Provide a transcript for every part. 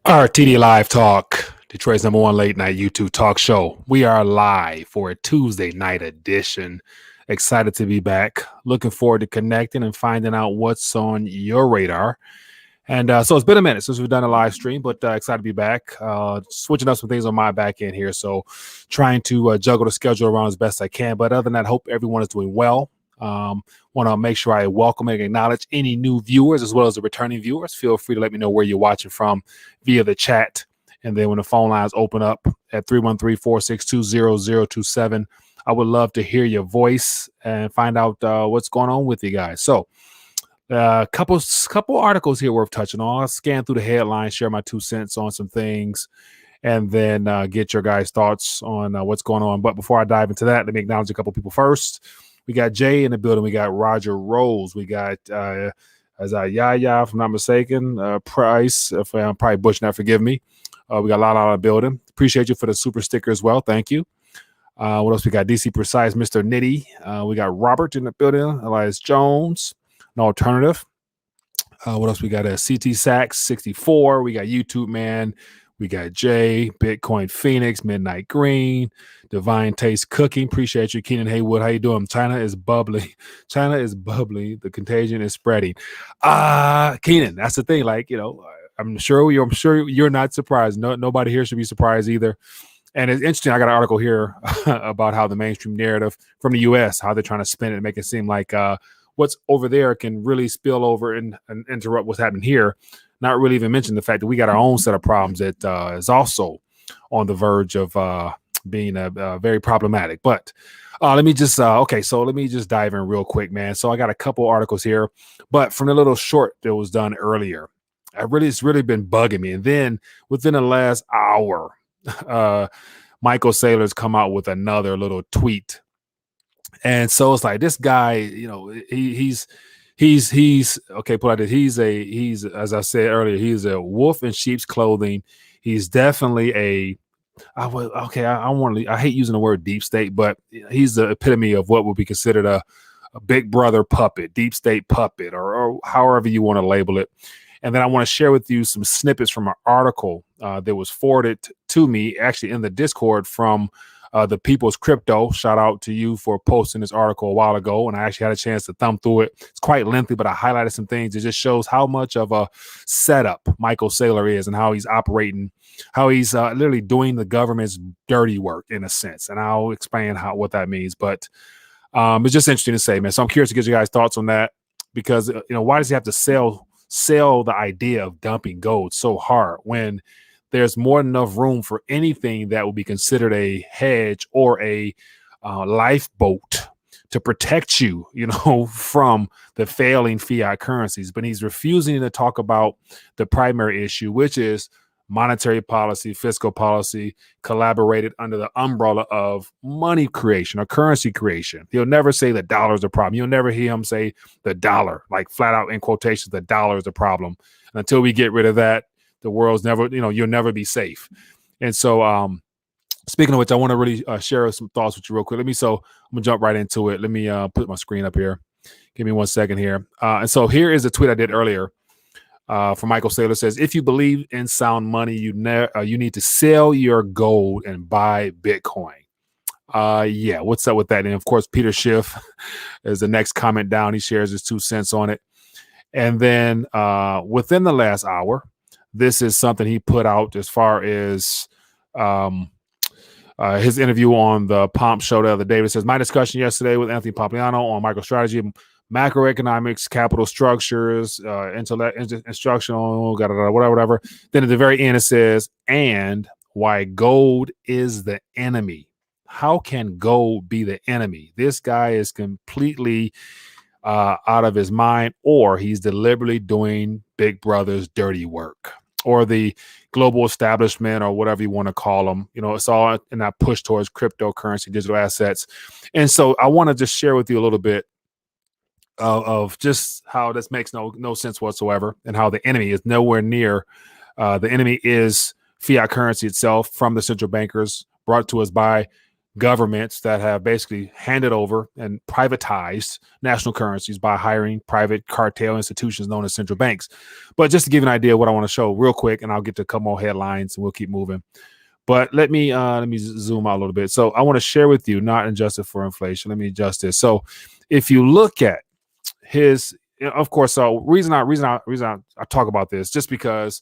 RTD Live Talk, Detroit's number one late night YouTube talk show. We are live for a Tuesday night edition. Excited to be back. Looking forward to connecting and finding out what's on your radar. And so it's been a minute since we've done a live stream, but excited to be back. Switching up some things on my back end here. So trying to juggle the schedule around as best I can. But other than that, hope everyone is doing well. Want to make sure I welcome and acknowledge any new viewers as well as the returning viewers. Feel free to let me know where you're watching from via the chat. And then when the phone lines open up at 313-462-0027, I would love to hear your voice and find out what's going on with you guys. So couple articles here worth touching on. I'll scan through the headlines, share my 2 cents on some things, and then get your guys' thoughts on what's going on. But before I dive into that, let me acknowledge a couple people first. We got Jay in the building. We got Roger Rose. We got Yaya, if I'm not mistaken, Price. If I'm probably butchering that, forgive me. We got a lot in the building. Appreciate you for the super sticker as well. Thank you. What else we got? DC Precise, Mr. Nitty. We got Robert in the building. Elias Jones, an alternative. What else we got? CT Sachs 64. We got YouTube Man. We got Jay, Bitcoin Phoenix, Midnight Green, Divine Taste Cooking. Appreciate you, Keenan Haywood. How you doing? China is bubbly. China is bubbly. The contagion is spreading. Keenan, that's the thing. Like, I'm sure you're not surprised. Nobody here should be surprised either. And it's interesting. I got an article here about how the mainstream narrative from the U.S., how they're trying to spin it and make it seem like what's over there can really spill over and interrupt what's happening here. Not really even mention the fact that we got our own set of problems that is also on the verge of being very problematic. But let me just dive in real quick, man. So I got a couple articles here, but from the little short that was done earlier, it's really been bugging me. And then within the last hour, Michael Saylor's come out with another little tweet. And so it's like this guy, he's okay. Put like this. He's as I said earlier, he's a wolf in sheep's clothing. He's definitely I hate using the word deep state, but he's the epitome of what would be considered a big brother puppet, deep state puppet, or however you want to label it. And then I want to share with you some snippets from an article that was forwarded to me actually in the Discord from the People's Crypto. Shout out to you for posting this article a while ago. And I actually had a chance to thumb through it. It's quite lengthy, but I highlighted some things. It just shows how much of a setup Michael Saylor is and how he's operating, how he's literally doing the government's dirty work in a sense. And I'll explain what that means. But it's just interesting to say, man. So I'm curious to get you guys' thoughts on that because, why does he have to sell the idea of dumping gold so hard when there's more than enough room for anything that will be considered a hedge or a lifeboat to protect you, from the failing fiat currencies. But he's refusing to talk about the primary issue, which is monetary policy, fiscal policy, collaborated under the umbrella of money creation or currency creation. He'll never say the dollar is the problem. You'll never hear him say the dollar, like flat out in quotations, the dollar is the problem. And until we get rid of that, the world's never, you'll never be safe. And so, speaking of which, I want to really share some thoughts with you real quick. I'm gonna jump right into it. Let me put my screen up here. Give me 1 second here. And so here is a tweet I did earlier from Michael Saylor. Says, if you believe in sound money, you need to sell your gold and buy Bitcoin. What's up with that? And of course, Peter Schiff is the next comment down. He shares his 2 cents on it. And then within the last hour, this is something he put out as far as his interview on the Pomp Show the other day. It says, my discussion yesterday with Anthony Pompliano on microstrategy, macroeconomics, capital structures, instructional, whatever. Then at the very end, it says, and why gold is the enemy. How can gold be the enemy? This guy is completely out of his mind, or he's deliberately doing Big Brother's dirty work, or the global establishment, or whatever you want to call them. It's all in that push towards cryptocurrency, digital assets. And so I want to just share with you a little bit of just how this makes no sense whatsoever, and how the enemy is nowhere near. The enemy is fiat currency itself from the central bankers, brought to us by governments that have basically handed over and privatized national currencies by hiring private cartel institutions known as central banks. But just to give you an idea of what I want to show real quick, and I'll get to a couple more headlines and we'll keep moving. But let me zoom out a little bit. So I want to share with you, not adjusted for inflation. Let me adjust this. So if you look at his, of course, so reason I talk about this just because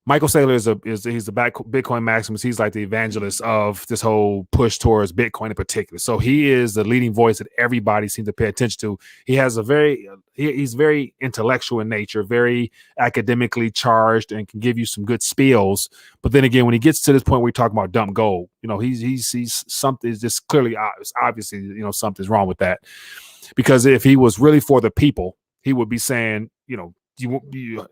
Michael Saylor he's the Bitcoin Maximus. He's like the evangelist of this whole push towards Bitcoin in particular. So he is the leading voice that everybody seems to pay attention to. He has he's very intellectual in nature, very academically charged, and can give you some good spiels. But then again, when he gets to this point where we talk about dump gold, he's something is just clearly obviously something's wrong with that. Because if he was really for the people, he would be saying, you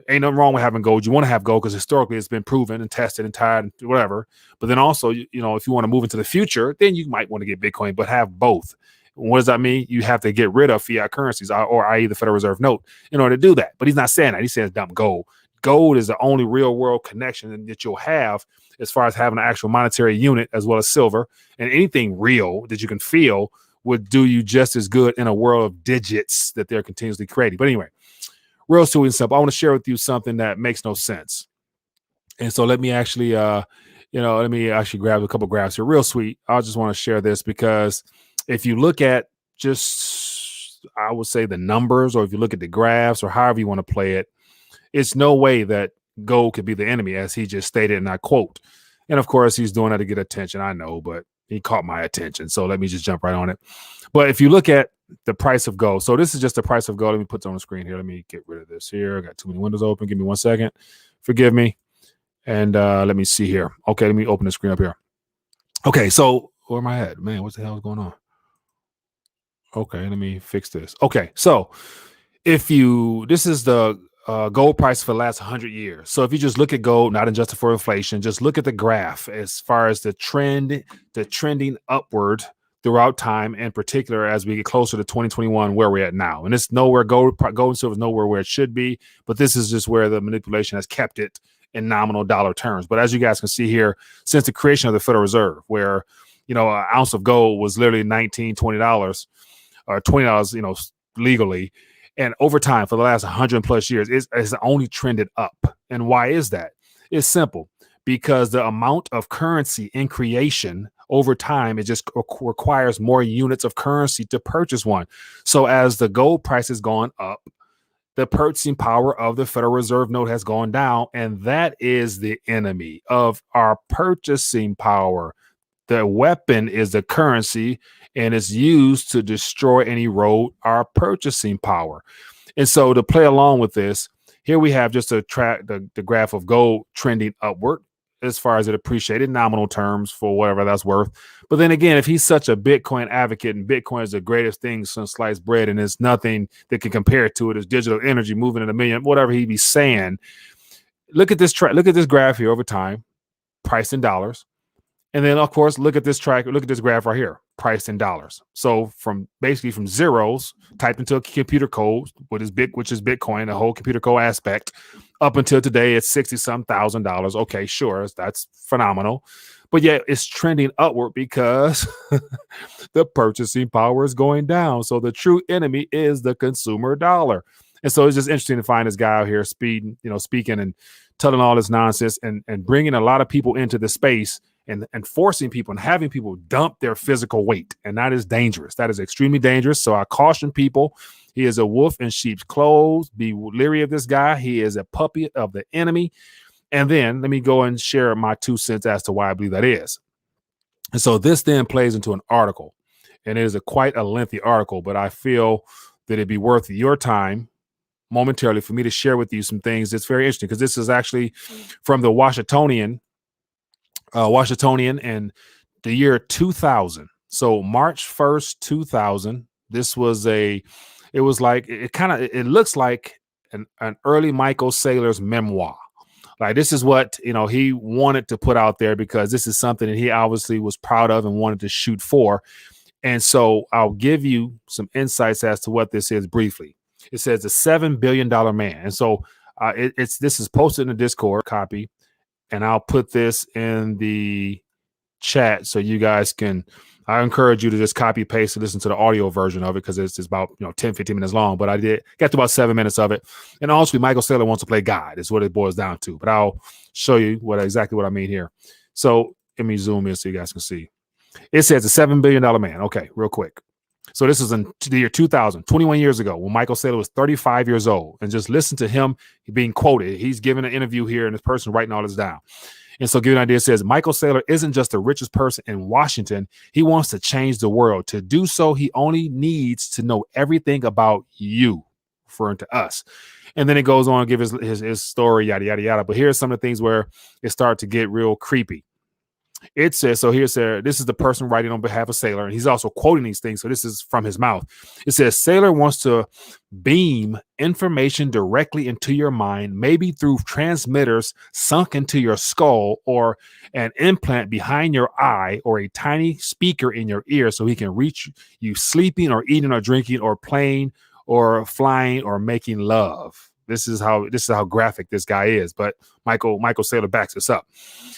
ain't nothing wrong with having gold. You want to have gold because historically it's been proven and tested and tried and whatever. But then also, if you want to move into the future, then you might want to get Bitcoin, but have both. What does that mean? You have to get rid of fiat currencies or i.e. the Federal Reserve note in order to do that. But he's not saying that. He says dump gold. Gold is the only real world connection that you'll have as far as having an actual monetary unit as well as silver, and anything real that you can feel would do you just as good in a world of digits that they're continuously creating. But anyway, real sweet and simple. I want to share with you something that makes no sense. And so let me actually, grab a couple graphs here. Real sweet. I just want to share this because if you look at just, I would say the numbers, or if you look at the graphs or however you want to play it, it's no way that gold could be the enemy, as he just stated, and I quote. And of course, he's doing that to get attention. I know, but he caught my attention. So let me just jump right on it. But if you look at the price of gold, so this is just the price of gold. Let me put it on the screen here. Let me get rid of this here. I got too many windows open. Give me 1 second. Forgive me. And let me see here. Okay, let me open the screen up here. Okay, so where am I at? Man, what the hell is going on? Okay, let me fix this. Okay, so this is the gold price for the last 100 years. So if you just look at gold, not adjusted for inflation, just look at the graph as far as the trending upward throughout time, in particular as we get closer to 2021, where we're at now. And it's nowhere, gold and silver is nowhere where it should be, but this is just where the manipulation has kept it in nominal dollar terms. But as you guys can see here, since the creation of the Federal Reserve, where an ounce of gold was literally $19-$20 or $20, legally. And over time, for the last 100 plus years, it's only trended up. And why is that? It's simple. Because the amount of currency in creation over time, it just requires more units of currency to purchase one. So as the gold price has gone up, the purchasing power of the Federal Reserve note has gone down. And that is the enemy of our purchasing power. The weapon is the currency, and it's used to destroy and erode our purchasing power. And so to play along with this, here we have just a track, the graph of gold trending upward as far as it appreciated nominal terms for whatever that's worth. But then again, if he's such a Bitcoin advocate and Bitcoin is the greatest thing since sliced bread and there's nothing that can compare to it, as digital energy moving in a million, whatever he be saying, look at this graph here over time, priced in dollars. And then, of course, look at this graph right here, priced in dollars. So from zeros typed into a computer code, which is Bitcoin, the whole computer code aspect, up until today, it's $60-some thousand. Okay, sure, that's phenomenal. But yet it's trending upward because the purchasing power is going down. So the true enemy is the consumer dollar. And so it's just interesting to find this guy out here speaking and telling all this nonsense and bringing a lot of people into the space and forcing people and having people dump their physical weight. And that is dangerous. That is extremely dangerous. So I caution people. He is a wolf in sheep's clothes. Be leery of this guy. He is a puppet of the enemy. And then let me go and share my 2 cents as to why I believe that is. And so this then plays into an article. And it is quite a lengthy article, but I feel that it'd be worth your time momentarily for me to share with you some things that's very interesting, because this is actually from the Washingtonian in the year 2000. So March 1st, 2000, this was it looks like an early Michael Saylor's memoir. Like, this is what, he wanted to put out there, because this is something that he obviously was proud of and wanted to shoot for. And so I'll give you some insights as to what this is briefly. It says a $7 billion man. And so this is posted in the Discord copy. And I'll put this in the chat so you guys can. I encourage you to just copy paste and listen to the audio version of it because it's about 10, 15 minutes long. But I got to about 7 minutes of it. And also, Michael Saylor wants to play God is what it boils down to. But I'll show you exactly what I mean here. So let me zoom in so you guys can see. It says a $7 billion man. Okay, real quick. So this is in the year 2000, 21 years ago, when Michael Saylor was 35 years old. And just listen to him being quoted. He's giving an interview here, and this person writing all this down. And so give you an idea, it says, Michael Saylor isn't just the richest person in Washington. He wants to change the world. To do so, he only needs to know everything about you, referring to us. And then it goes on to give his story, yada, yada, yada. But here's some of the things where it started to get real creepy. It says, so here's this is the person writing on behalf of Saylor, and he's also quoting these things. So this is from his mouth. It says, Saylor wants to beam information directly into your mind, maybe through transmitters sunk into your skull or an implant behind your eye or a tiny speaker in your ear so he can reach you sleeping or eating or drinking or playing or flying or making love. This is how graphic this guy is. But Michael Saylor backs this up.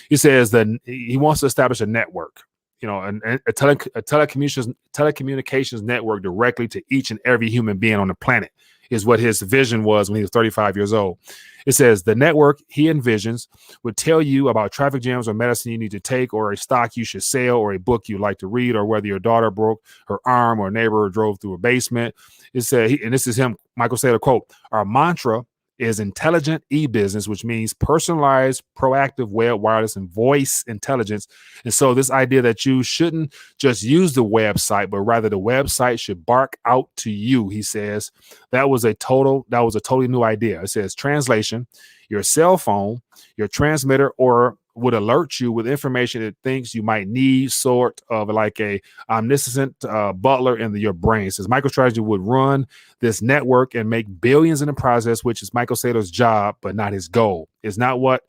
He says that he wants to establish a network, a telecommunications network directly to each and every human being on the planet is what his vision was when he was 35 years old. It says the network he envisions would tell you about traffic jams or medicine you need to take or a stock you should sell or a book you like to read or whether your daughter broke her arm or a neighbor drove through a basement. It said, and this is him, Michael Saylor, quote, our mantra is intelligent e-business, which means personalized, proactive web, wireless, and voice intelligence. And so this idea that you shouldn't just use the website, but rather the website should bark out to you, he says. That was a totally new idea. It says translation, your cell phone, your transmitter, or would alert you with information it thinks you might need, sort of like a omniscient butler in your brain. It says MicroStrategy would run this network and make billions in the process, which is Michael Saylor's job, but not his goal. It's not why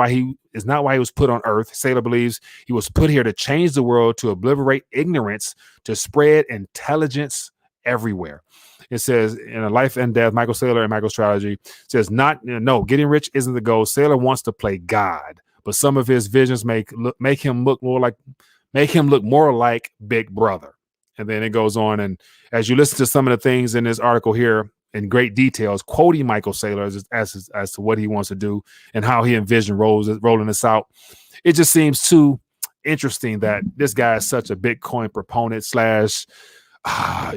he was put on earth. Saylor believes he was put here to change the world, to obliterate ignorance, to spread intelligence everywhere. It says in a life and death, Michael Saylor and MicroStrategy says getting rich isn't the goal. Saylor wants to play God, but some of his visions make him look more like Big Brother. And then it goes on, and as you listen to some of the things in this article here in great details, quoting Michael Saylor as to what he wants to do and how he envisioned rolling this out, it just seems too interesting that this guy is such a Bitcoin proponent /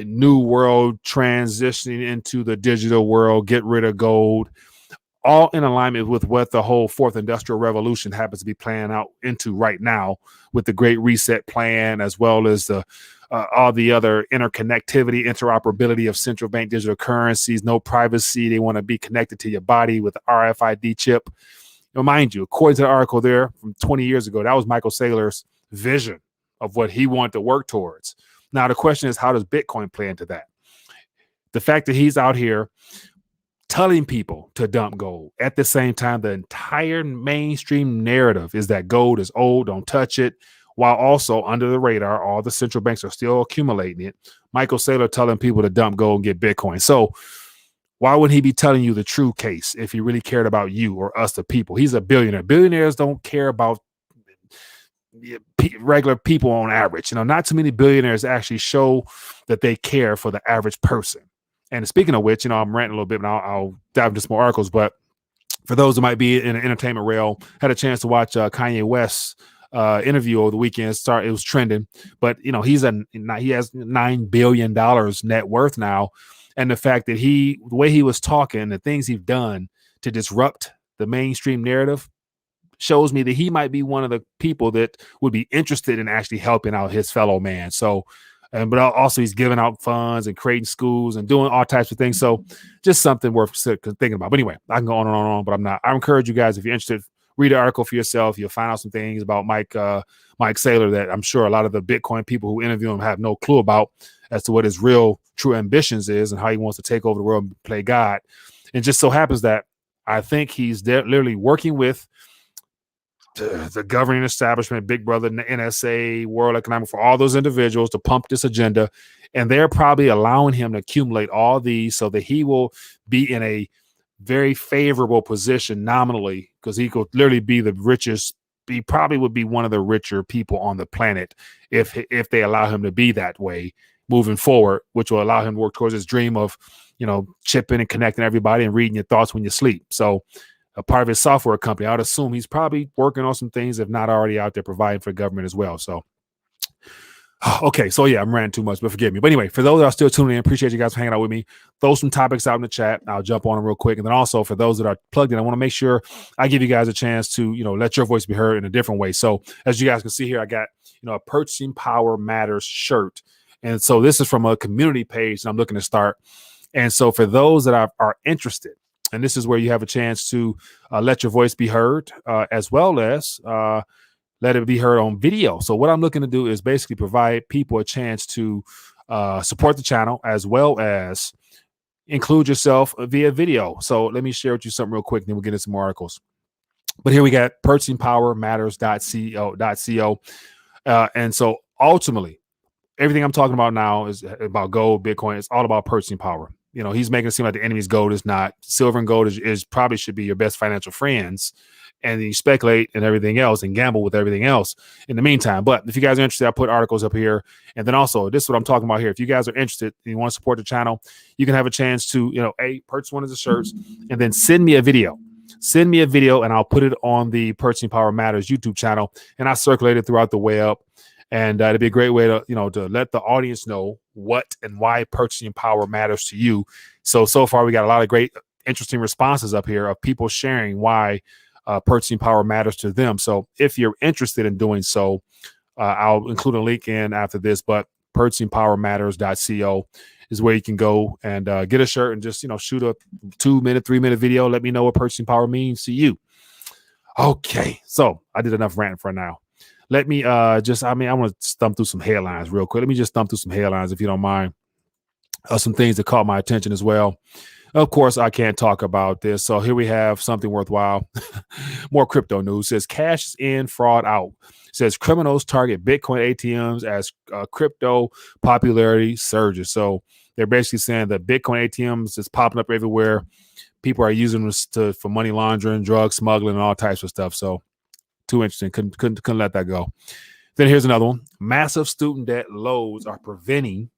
new world transitioning into the digital world, get rid of gold, all in alignment with what the whole fourth industrial revolution happens to be playing out into right now with the Great Reset plan, as well as all the other interconnectivity, interoperability of central bank digital currencies, no privacy. They want to be connected to your body with the RFID chip. Mind you, according to the article there from 20 years ago, that was Michael Saylor's vision of what he wanted to work towards. Now, the question is, how does Bitcoin play into that? The fact that he's out here telling people to dump gold. At the same time, the entire mainstream narrative is that gold is old, don't touch it, while also under the radar, all the central banks are still accumulating it. Michael Saylor telling people to dump gold and get Bitcoin. So why would he be telling you the true case if he really cared about you or us, the people? He's a billionaire. Billionaires don't care about regular people on average. Not too many billionaires actually show that they care for the average person. And speaking of which, I'm ranting a little bit, and I'll dive into some more articles. But for those who might be in the entertainment realm, had a chance to watch Kanye West's interview over the weekend. It was trending, but he has $9 billion net worth now, and the fact that the way he was talking, the things he's done to disrupt the mainstream narrative, shows me that he might be one of the people that would be interested in actually helping out his fellow man. So, but also he's giving out funds and creating schools and doing all types of things. So just something worth thinking about. But anyway, I can go on and on, but I'm not. I encourage you guys, if you're interested, read the article for yourself. You'll find out some things about Mike Saylor that I'm sure a lot of the Bitcoin people who interview him have no clue about, as to what his real true ambitions is and how he wants to take over the world and play God. It just so happens that I think he's literally working with the governing establishment, Big Brother, NSA, World Economic, for all those individuals to pump this agenda. And they're probably allowing him to accumulate all these so that he will be in a very favorable position nominally, because he could literally be the richest he probably would be one of the richer people on the planet if they allow him to be that way moving forward, which will allow him to work towards his dream of, chipping and connecting everybody and reading your thoughts when you sleep. So a part of his software company, I would assume he's probably working on some things, if not already out there providing for government as well. So okay, so yeah, I'm ranting too much, but forgive me. But anyway, for those that are still tuning in, appreciate you guys for hanging out with me. Throw some topics out in the chat. I'll jump on them real quick. And then also for those that are plugged in, I want to make sure I give you guys a chance to, let your voice be heard in a different way. So as you guys can see here, I got, a Purchasing Power Matters shirt. And so this is from a community page that I'm looking to start. And so for those that are interested, and this is where you have a chance to let your voice be heard, as well as let it be heard on video. So what I'm looking to do is basically provide people a chance to support the channel, as well as include yourself via video. So let me share with you something real quick, and then we'll get into some more articles. But here we got purchasingpowermatters.co. And so ultimately, everything I'm talking about now is about gold, Bitcoin. It's all about purchasing power. He's making it seem like the enemy's gold is not. Silver and gold is probably should be your best financial friends. And you speculate and everything else and gamble with everything else in the meantime. But if you guys are interested, I put articles up here. And then also, this is what I'm talking about here. If you guys are interested and you want to support the channel, you can have a chance to, purchase one of the shirts and then send me a video. Send me a video and I'll put it on the Purchasing Power Matters YouTube channel. And I circulate it throughout the web. And it'd be a great way to, to let the audience know what and why purchasing power matters to you. So far, we got a lot of great, interesting responses up here of people sharing why purchasing power matters to them. So if you're interested in doing so, I'll include a link in after this, but purchasingpowermatters.co is where you can go and get a shirt and just, shoot a 2-minute, 3-minute video. Let me know what purchasing power means to you. Okay. So I did enough ranting for now. Let me I want to thumb through some headlines real quick. Let me just thumb through some headlines, if you don't mind. Some things that caught my attention as well. Of course, I can't talk about this. So here we have something worthwhile. More crypto news. Says cash is in, fraud out. Says criminals target Bitcoin ATMs as crypto popularity surges. So they're basically saying that Bitcoin ATMs is popping up everywhere. People are using this for money laundering, drug smuggling, and all types of stuff. So too interesting. Couldn't let that go. Then here's another one. Massive student debt loads are preventing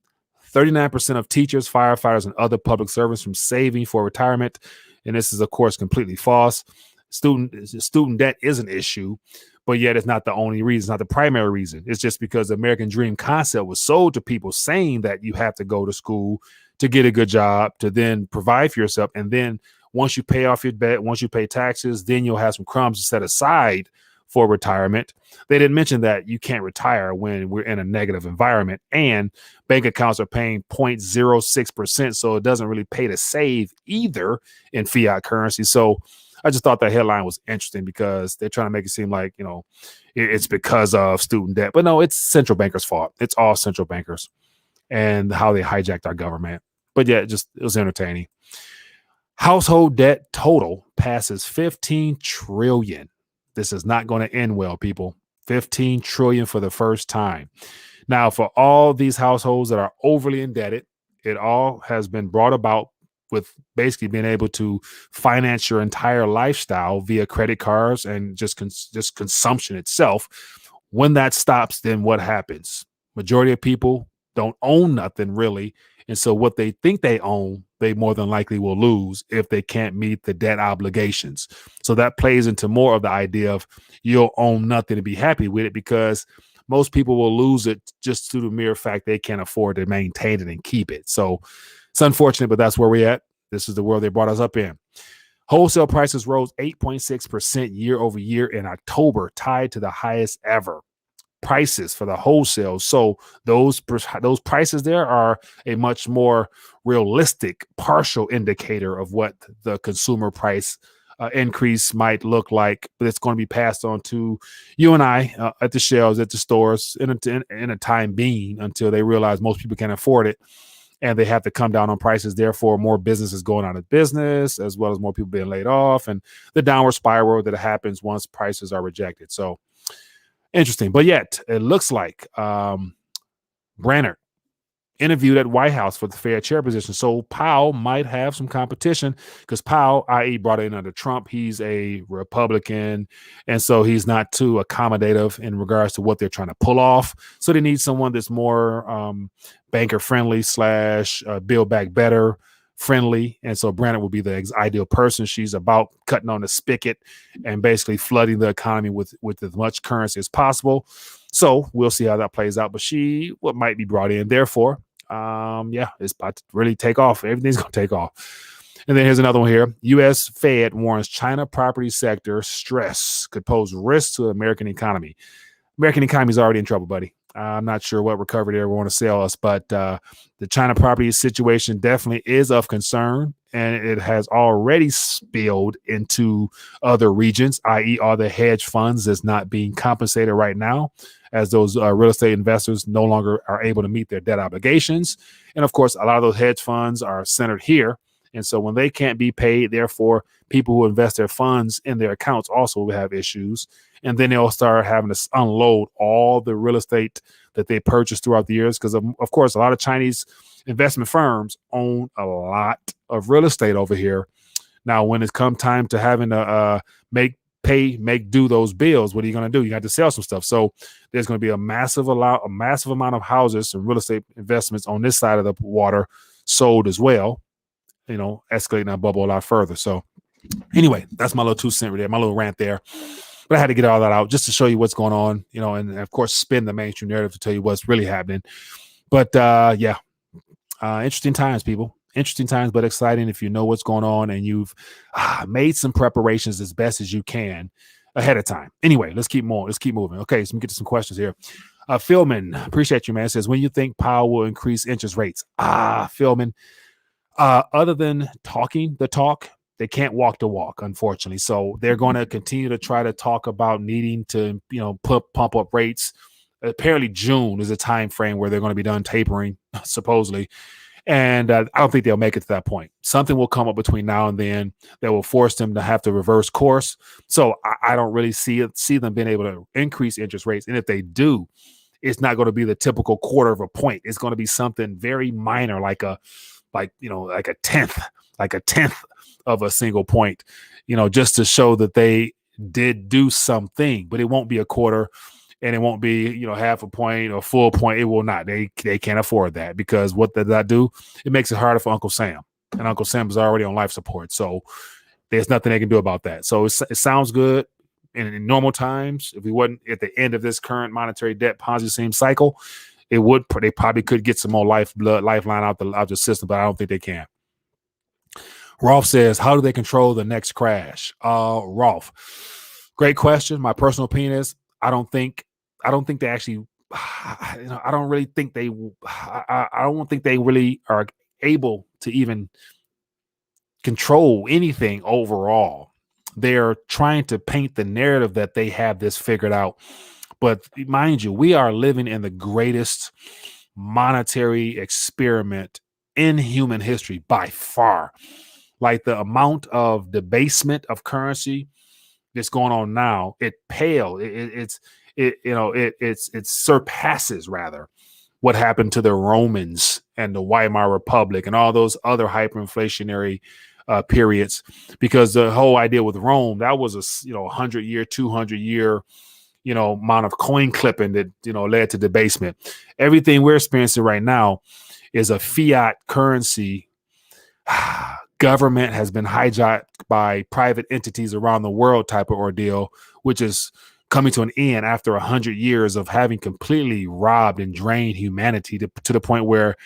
39% of teachers, firefighters, and other public servants from saving for retirement. And this is, of course, completely false. Student debt is an issue, but yet it's not the only reason, it's not the primary reason. It's just because the American dream concept was sold to people saying that you have to go to school to get a good job, to then provide for yourself. And then once you pay off your debt, once you pay taxes, then you'll have some crumbs set aside for retirement. They didn't mention that you can't retire when we're in a negative environment and bank accounts are paying 0.06%. So it doesn't really pay to save either in fiat currency. So I just thought that headline was interesting because they're trying to make it seem like, it's because of student debt. But no, it's central bankers' fault. It's all central bankers and how they hijacked our government. But yeah, it was entertaining. Household debt total passes 15 trillion. This is not going to end well, people. 15 trillion for the first time. Now, for all these households that are overly indebted, it all has been brought about with basically being able to finance your entire lifestyle via credit cards and just consumption itself. When that stops, then what happens? Majority of people don't own nothing really. And so what they think they own, they more than likely will lose if they can't meet the debt obligations. So that plays into more of the idea of you'll own nothing to be happy with it, because most people will lose it just through the mere fact they can't afford to maintain it and keep it. So it's unfortunate, but that's where we're at. This is the world they brought us up in. Wholesale prices rose 8.6% year over year in October, tied to the highest ever. Prices for the wholesale. So those prices there are a much more realistic partial indicator of what the consumer price increase might look like, but it's going to be passed on to you and I at the shelves, at the stores in a time being until they realize most people can't afford it and they have to come down on prices. Therefore, more businesses going out of business, as well as more people being laid off, and the downward spiral that happens once prices are rejected. So interesting. But yet it looks like Brainerd interviewed at White House for the Fed chair position. So Powell might have some competition because Powell, i.e., brought in under Trump. He's a Republican, and so he's not too accommodative in regards to what they're trying to pull off. So they need someone that's more banker friendly / Build Back Better friendly. And so Brandon will be the ideal person. She's about cutting on the spigot and basically flooding the economy with as much currency as possible. So we'll see how that plays out. But she might be brought in. Therefore, it's about to really take off. Everything's going to take off. And then here's another one here. U.S. Fed warns China property sector stress could pose risk to the American economy. American economy is already in trouble, buddy. I'm not sure what recovery they want to sell us, but the China property situation definitely is of concern, and it has already spilled into other regions, i.e. all the hedge funds that's not being compensated right now, as those real estate investors no longer are able to meet their debt obligations. And of course, a lot of those hedge funds are centered here. And so when they can't be paid, therefore, people who invest their funds in their accounts also will have issues. And then they'll start having to unload all the real estate that they purchased throughout the years. Because, of course, a lot of Chinese investment firms own a lot of real estate over here. Now, when it's come time to having to make do those bills, what are you going to do? You got to sell some stuff. So there's going to be a massive amount of houses and real estate investments on this side of the water sold as well, escalating that bubble a lot further. So anyway, that's my little 2 cents there, my little rant there. But I had to get all that out just to show you what's going on, and of course, spin the mainstream narrative to tell you what's really happening. But interesting times, people. Interesting times, but exciting if you know what's going on and you've made some preparations as best as you can ahead of time. Anyway, let's keep moving. Okay, so let me get to some questions here. Philman, appreciate you, man. Says, when you think Powell will increase interest rates? Philman, other than talking the talk, they can't walk the walk, unfortunately. So they're going to continue to try to talk about needing to, pump up rates. Apparently June is a time frame where they're going to be done tapering, supposedly. And I don't think they'll make it to that point. Something will come up between now and then that will force them to have to reverse course. So I don't really see them being able to increase interest rates. And if they do, it's not going to be the typical quarter of a point. It's going to be something very minor, like a tenth of a single point, just to show that they did do something. But it won't be a quarter. And it won't be, half a point or full point. It will not. They can't afford that, because what does that do? It makes it harder for Uncle Sam. And Uncle Sam is already on life support. So there's nothing they can do about that. So it sounds good in normal times. If we wasn't at the end of this current monetary debt Ponzi scheme cycle, they probably could get some more lifeline out the system, but I don't think they can. Rolf says, how do they control the next crash? Rolf, great question. My personal opinion is I don't think they actually, I don't think they really are able to even control anything overall. They're trying to paint the narrative that they have this figured out. But mind you, we are living in the greatest monetary experiment in human history by far. Like the amount of debasement of currency that's going on now, it pales. It surpasses rather what happened to the Romans and the Weimar Republic and all those other hyperinflationary periods. Because the whole idea with Rome, that was a 100-year, 200-year amount of coin clipping that led to debasement. Everything we're experiencing right now is a fiat currency. Government has been hijacked by private entities around the world type of ordeal, which is coming to an end after 100 years of having completely robbed and drained humanity to the point where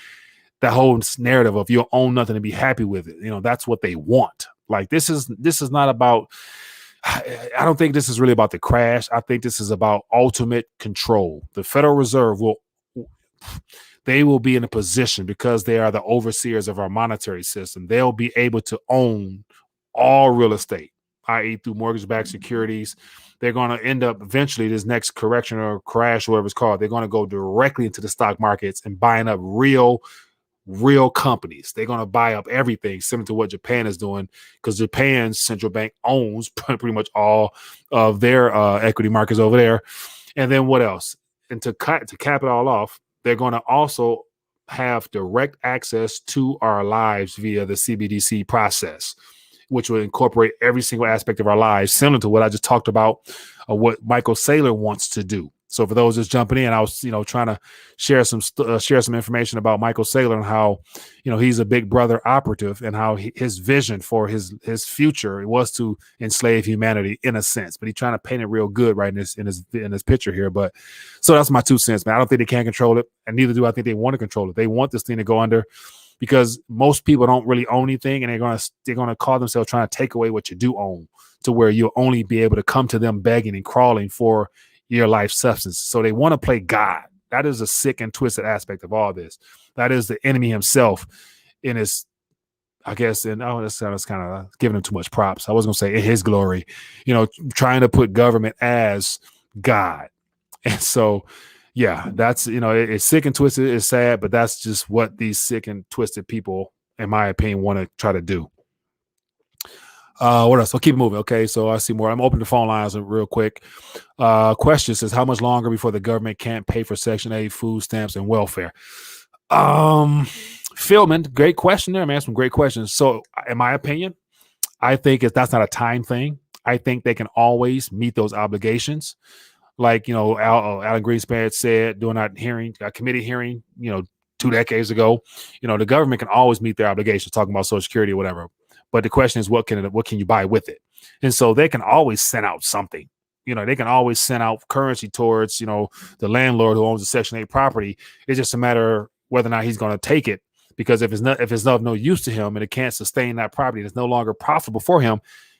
the whole narrative of you own nothing to be happy with it. That's what they want. Like this is not about, I don't think this is really about the crash. I think this is about ultimate control. The Federal Reserve will be in a position, because they are the overseers of our monetary system. They'll be able to own all real estate, i.e. through mortgage-backed securities. They're going to end up eventually, this next correction or crash, whatever it's called, they're going to go directly into the stock markets and buying up real companies. They're going to buy up everything, similar to what Japan is doing, because Japan's central bank owns pretty much all of their equity markets over there. And then what else? And to cap it all off, they're going to also have direct access to our lives via the CBDC process, which will incorporate every single aspect of our lives, similar to what I just talked about, what Michael Saylor wants to do. So for those just jumping in, I was, trying to share some information about Michael Saylor and how, he's a Big Brother operative, and how his vision for his future was to enslave humanity in a sense. But he's trying to paint it real good right in his picture here. But so that's my 2 cents, man. I don't think they can control it, and neither do I think they want to control it. They want this thing to go under, because most people don't really own anything, and they're gonna call themselves trying to take away what you do own, to where you'll only be able to come to them begging and crawling for your life substance. So they want to play God. That is a sick and twisted aspect of all this. That is the enemy himself in his, I guess, and that sounds kind of giving him too much props. I was gonna say in his glory, trying to put government as God. And so, yeah, that's, it's sick and twisted. It's sad, but that's just what these sick and twisted people, in my opinion, want to try to do. What else? I'll keep moving. Okay, so I see more. I'm opening the phone lines real quick. Question says, how much longer before the government can't pay for Section 8 food stamps and welfare? Philman, great question there, man. Some great questions. So in my opinion, I think that's not a time thing. I think they can always meet those obligations. Like, Alan Greenspan said during a committee hearing, 2 decades ago, the government can always meet their obligations, talking about Social Security or whatever. But the question is, what can you buy with it? And so they can always send out something. They can always send out currency towards, the landlord who owns the Section 8 property. It's just a matter whether or not he's going to take it, because if it's of no use to him and it can't sustain that property, it's no longer profitable for him,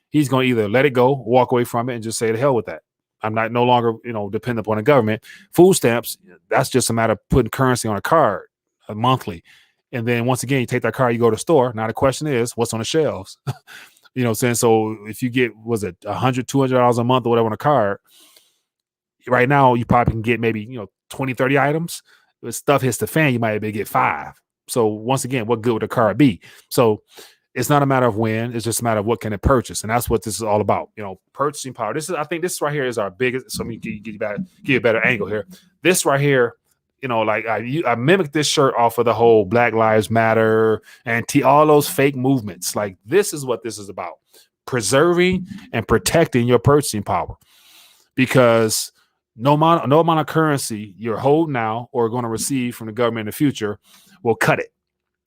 he's going to either let it go, walk away from it, and just say to hell with that. I'm no longer, dependent upon the government. Food stamps, that's just a matter of putting currency on a card monthly. And then once again, you take that card, you go to the store. Now the question is, what's on the shelves? You know what I'm saying? So if you get, was it $100, $200 a month or whatever on a card, right now you probably can get maybe, 20, 30 items. If stuff hits the fan, you might be able to get 5. So once again, what good would the card be? So it's not a matter of when, it's just a matter of what can it purchase. And that's what this is all about. Purchasing power. I think this right here is our biggest. So let me give you a better angle here. This right here, I mimicked this shirt off of the whole Black Lives Matter and all those fake movements. Like, this is what this is about: preserving and protecting your purchasing power, because no amount of currency you're holding now or going to receive from the government in the future will cut it,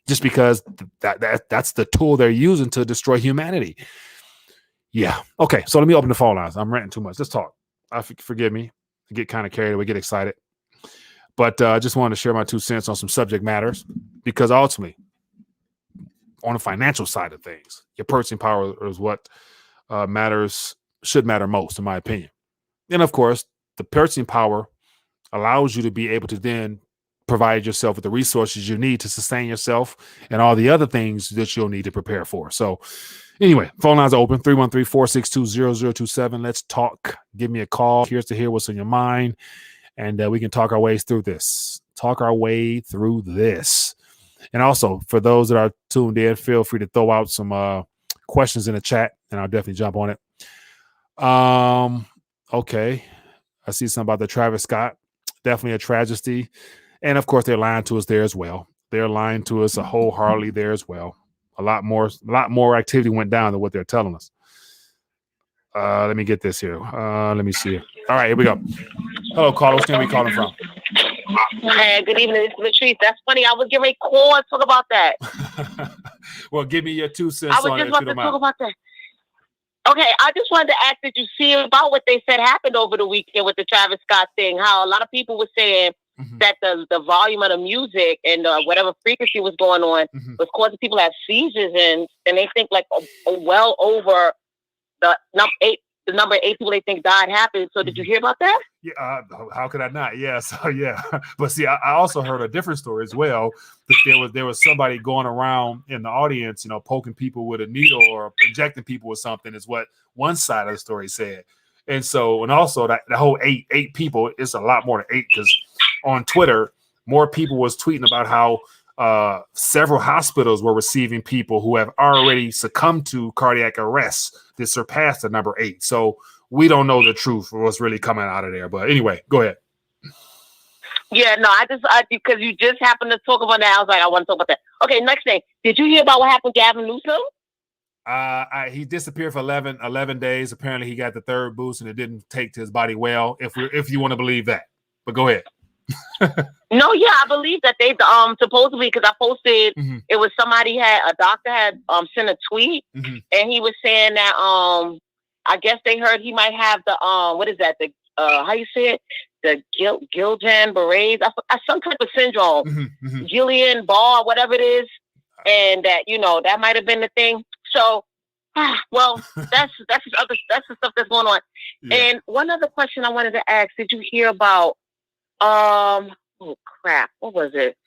just because that's the tool they're using to destroy humanity. Yeah. Okay. So let me open the phone lines. I'm ranting too much. Let's talk. Forgive me. I get kind of carried away, get excited. But I just wanted to share my 2 cents on some subject matters, because ultimately, on the financial side of things, your purchasing power is what should matter most, in my opinion. And of course, the purchasing power allows you to be able to then provide yourself with the resources you need to sustain yourself and all the other things that you'll need to prepare for. So anyway, phone lines are open, 313-462-0027. Let's talk. Give me a call. Here's to hear what's on your mind. And we can talk our way through this. And also, for those that are tuned in, feel free to throw out some questions in the chat, and I'll definitely jump on it. Okay. I see something about the Travis Scott. Definitely a tragedy. And of course, they're lying to us there as well. They're lying to us wholeheartedly there as well. A lot more activity went down than what they're telling us. Let me get this here. Let me see. All right, here we go. Hello, caller. Where are we calling from? Hey, good evening. This is Latrice. That's funny. I was getting ready to call and talk about that. Well, give me your 2 cents. I was just about to talk about that. Okay, I just wanted to ask, did you see about what they said happened over the weekend with the Travis Scott thing? How a lot of people were saying that the volume of the music and whatever frequency was going on was causing people to have seizures, and they think like well over the number 8 people they think died happened. So did you hear about that? Yeah. How could I not? Yeah. So yeah. But see, I also heard a different story as well. That there was somebody going around in the audience, poking people with a needle or injecting people with something, is what one side of the story said. And so, and also that the whole eight people is a lot more than 8, because on Twitter, more people was tweeting about how several hospitals were receiving people who have already succumbed to cardiac arrest that surpassed the number 8. So we don't know the truth of what's really coming out of there. But anyway, go ahead. Yeah, no, because you just happened to talk about that. I was like, I want to talk about that. Okay, next thing. Did you hear about what happened to Gavin Newsom? He disappeared for 11 days. Apparently, he got the third boost, and it didn't take to his body well. If you want to believe that, but go ahead. No, yeah, I believe that they supposedly, because I posted, it was a doctor had sent a tweet, and he was saying that I guess they heard he might have the what is that, the how you say it, the Guillain-Barré, some type of syndrome, Guillain-Barré, whatever it is, and that that might have been the thing. So, well, that's the stuff that's going on. Yeah. And one other question I wanted to ask: did you hear about oh crap, what was it?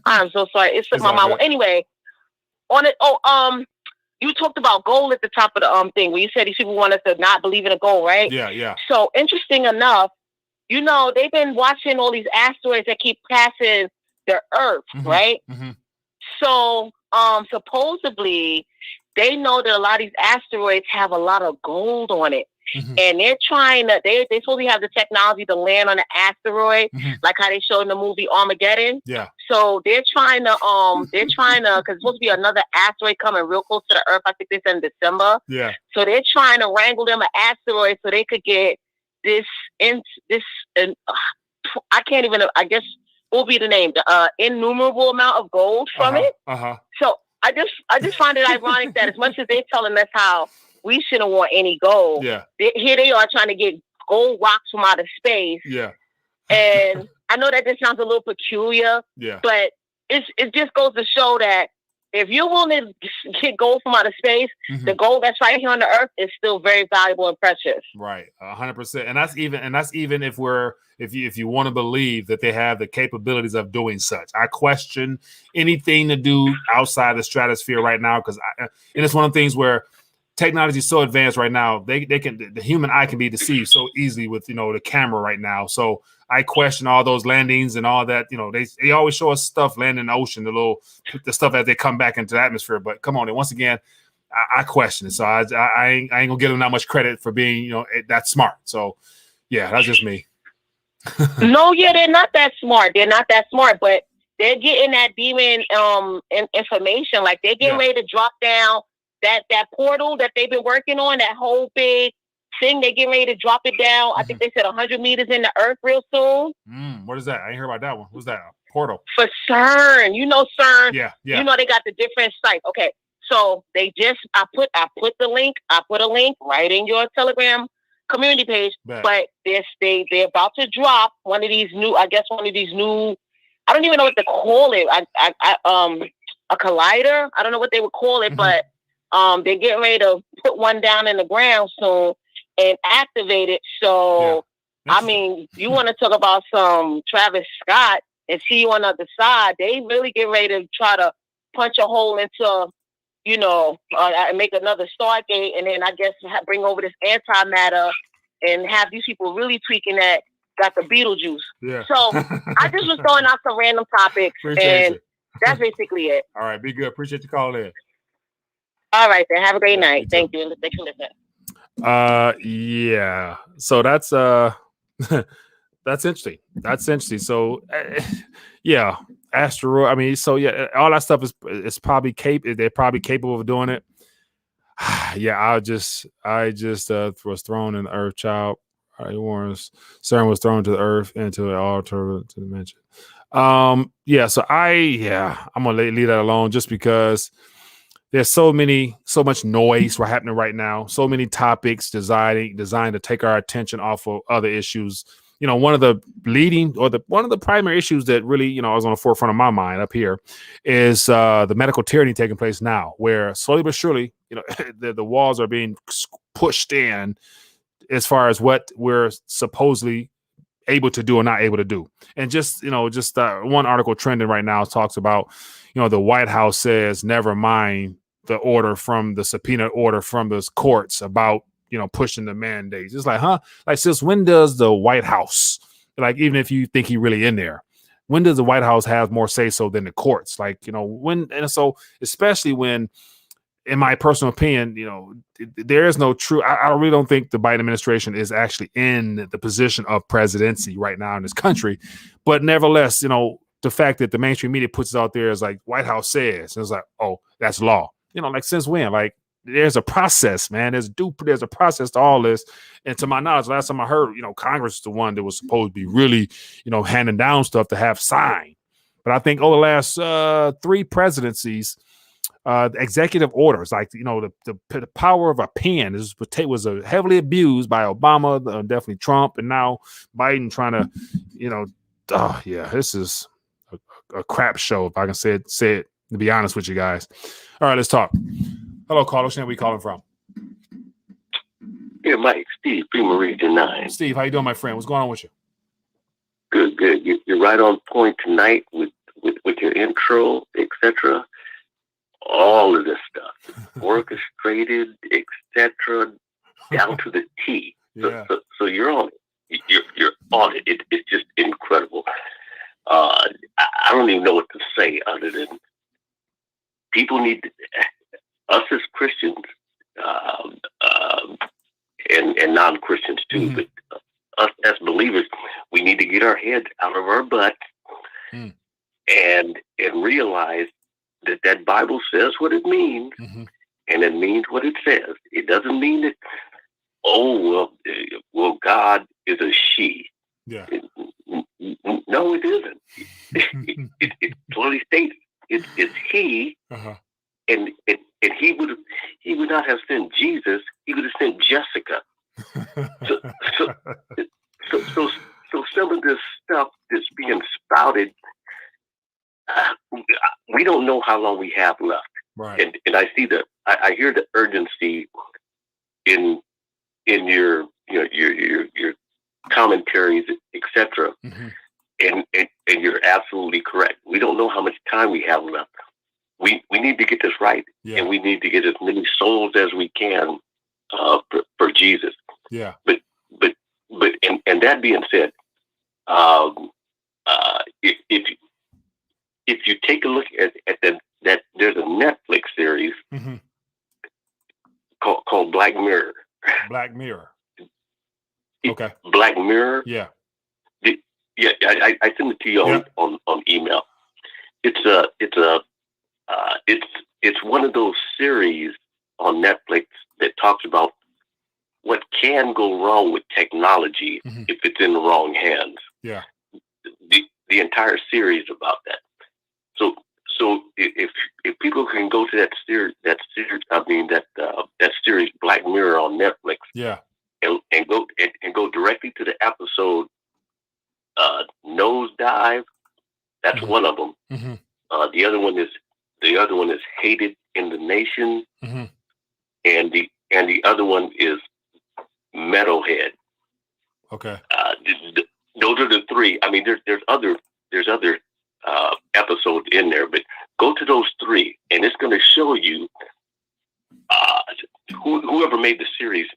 I'm so sorry. It slipped my mind. Well, anyway, on it. You talked about gold at the top of the thing where you said these people want us to not believe in a gold, right? Yeah. So interesting enough, they've been watching all these asteroids that keep passing the Earth, right? So supposedly they know that a lot of these asteroids have a lot of gold on it. And they're trying to, they supposedly have the technology to land on an asteroid, like how they showed in the movie Armageddon. Yeah. So they're trying to, because it's supposed to be another asteroid coming real close to the Earth. I think they said in December. Yeah. So they're trying to wrangle them an asteroid so they could get I can't even, I guess, what will be the name? The innumerable amount of gold from it. So I just find it ironic that as much as they're telling us how we shouldn't want any gold. Yeah. Here they are trying to get gold rocks from outer space. Yeah. And I know that this sounds a little peculiar. Yeah. But it just goes to show that if you're willing to get gold from outer space, the gold that's right here on the Earth is still very valuable and precious. Right, 100%. And that's even if you want to believe that they have the capabilities of doing such. I question anything to do outside the stratosphere right now and it's one of the things where technology is so advanced right now, the human eye can be deceived so easily with the camera right now. So I question all those landings and all that. They always show us stuff landing in the ocean, the stuff as they come back into the atmosphere. But come on, and once again, I question it. So I ain't gonna give them that much credit for being that smart. So yeah, that's just me. No, yeah, they're not that smart. But they're getting that demon information. Like they're getting ready to drop down that portal that they've been working on, that whole big thing. They getting ready to drop it down. I think they said 100 meters in the Earth real soon. What is that? I ain't heard about that one. What's that? A portal? For CERN. CERN. Yeah. They got the different sites. Okay. So they I put the link. I put a link right in your Telegram community page. But they're about to drop one of these new, I don't even know what to call it. A collider. I don't know what they would call it, but they're getting ready to put one down in the ground soon and activate it. So, I mean, you want to talk about some Travis Scott and see you on the other side. They really get ready to try to punch a hole into, make another Stargate, and then I guess bring over this antimatter and have these people really tweaking that got the Beetlejuice. Yeah. So I just was throwing out some random topics, that's basically it. All right, be good. Appreciate you calling in. All right, then. Have a great night. Thank you. Thanks for listening. Yeah. So that's that's interesting. So yeah, asteroid. I mean, so yeah, all that stuff is probably they're probably capable of doing it. Yeah, I just was thrown in the earth, child. CERN was thrown to the earth into an alternative dimension. Yeah, so I'm gonna leave that alone just because there's so much noise happening right now, so many topics designed to take our attention off of other issues. One of the primary issues that really, is on the forefront of my mind up here is the medical tyranny taking place now, where slowly but surely, the walls are being pushed in as far as what we're supposedly able to do or not able to do. And just one article trending right now talks about, the White House says, never mind the subpoena order from the courts about, pushing the mandates. It's like, huh? Like, since when does the White House, like, even if you think he really in there, when does the White House have more say so than the courts? Like, when, and so especially when in my personal opinion, there is no true. I really don't think the Biden administration is actually in the position of presidency right now in this country. But nevertheless, the fact that the mainstream media puts it out there as like White House says, and it's like, oh, that's law. Like since when? Like there's a process, man. There's a process to all this. And to my knowledge, last time I heard, Congress is the one that was supposed to be really, handing down stuff to have signed. But I think over the last 3 presidencies, executive orders, like the power of a pen was heavily abused by Obama, definitely Trump, and now Biden trying to, this is a crap show, if I can say it. To be honest with you guys. All right, let's talk. Hello, caller. Where we calling from? Yeah, Mike, Steve, Prima Region 9. Steve, how you doing, my friend? What's going on with you? Good. You're right on point tonight with your intro, etc. All of this stuff, orchestrated, etc., down to the T. Yeah. So you're on it. You're on it. It's just incredible. I don't even know what to say other than people need us as Christians and non-Christians too, but us as believers, we need to get our heads out of our butts and realize that Bible says what it means, and it means what it says. It doesn't mean that, well, God is a she. Yeah. No, it isn't. It clearly states it's he, and he would not have sent Jesus. He would have sent Jessica. So some of this stuff that's being spouted, we don't know how long we have left. Right. And I see I hear the urgency in your commentaries, etc. And you're absolutely correct. We don't know how much time we have left. We need to get this right, and we need to get as many souls as we can for Jesus. Yeah. But and that being said, if you take a look at that there's a Netflix series called Black Mirror. Black Mirror. Okay. Black Mirror. Yeah. I send it to you on email. It's one of those series on Netflix that talks about what can go wrong with technology if it's in the wrong hands. Yeah. The entire series about that. So if people can go to that series, that series Black Mirror on Netflix. Yeah. And go directly to the episode Nosedive. That's one of them. The other one is Hated in the Nation, and the other one is Metalhead. Okay. Those are the 3. I mean, there's other episodes in there, but go to those 3, and it's going to show you whoever made the series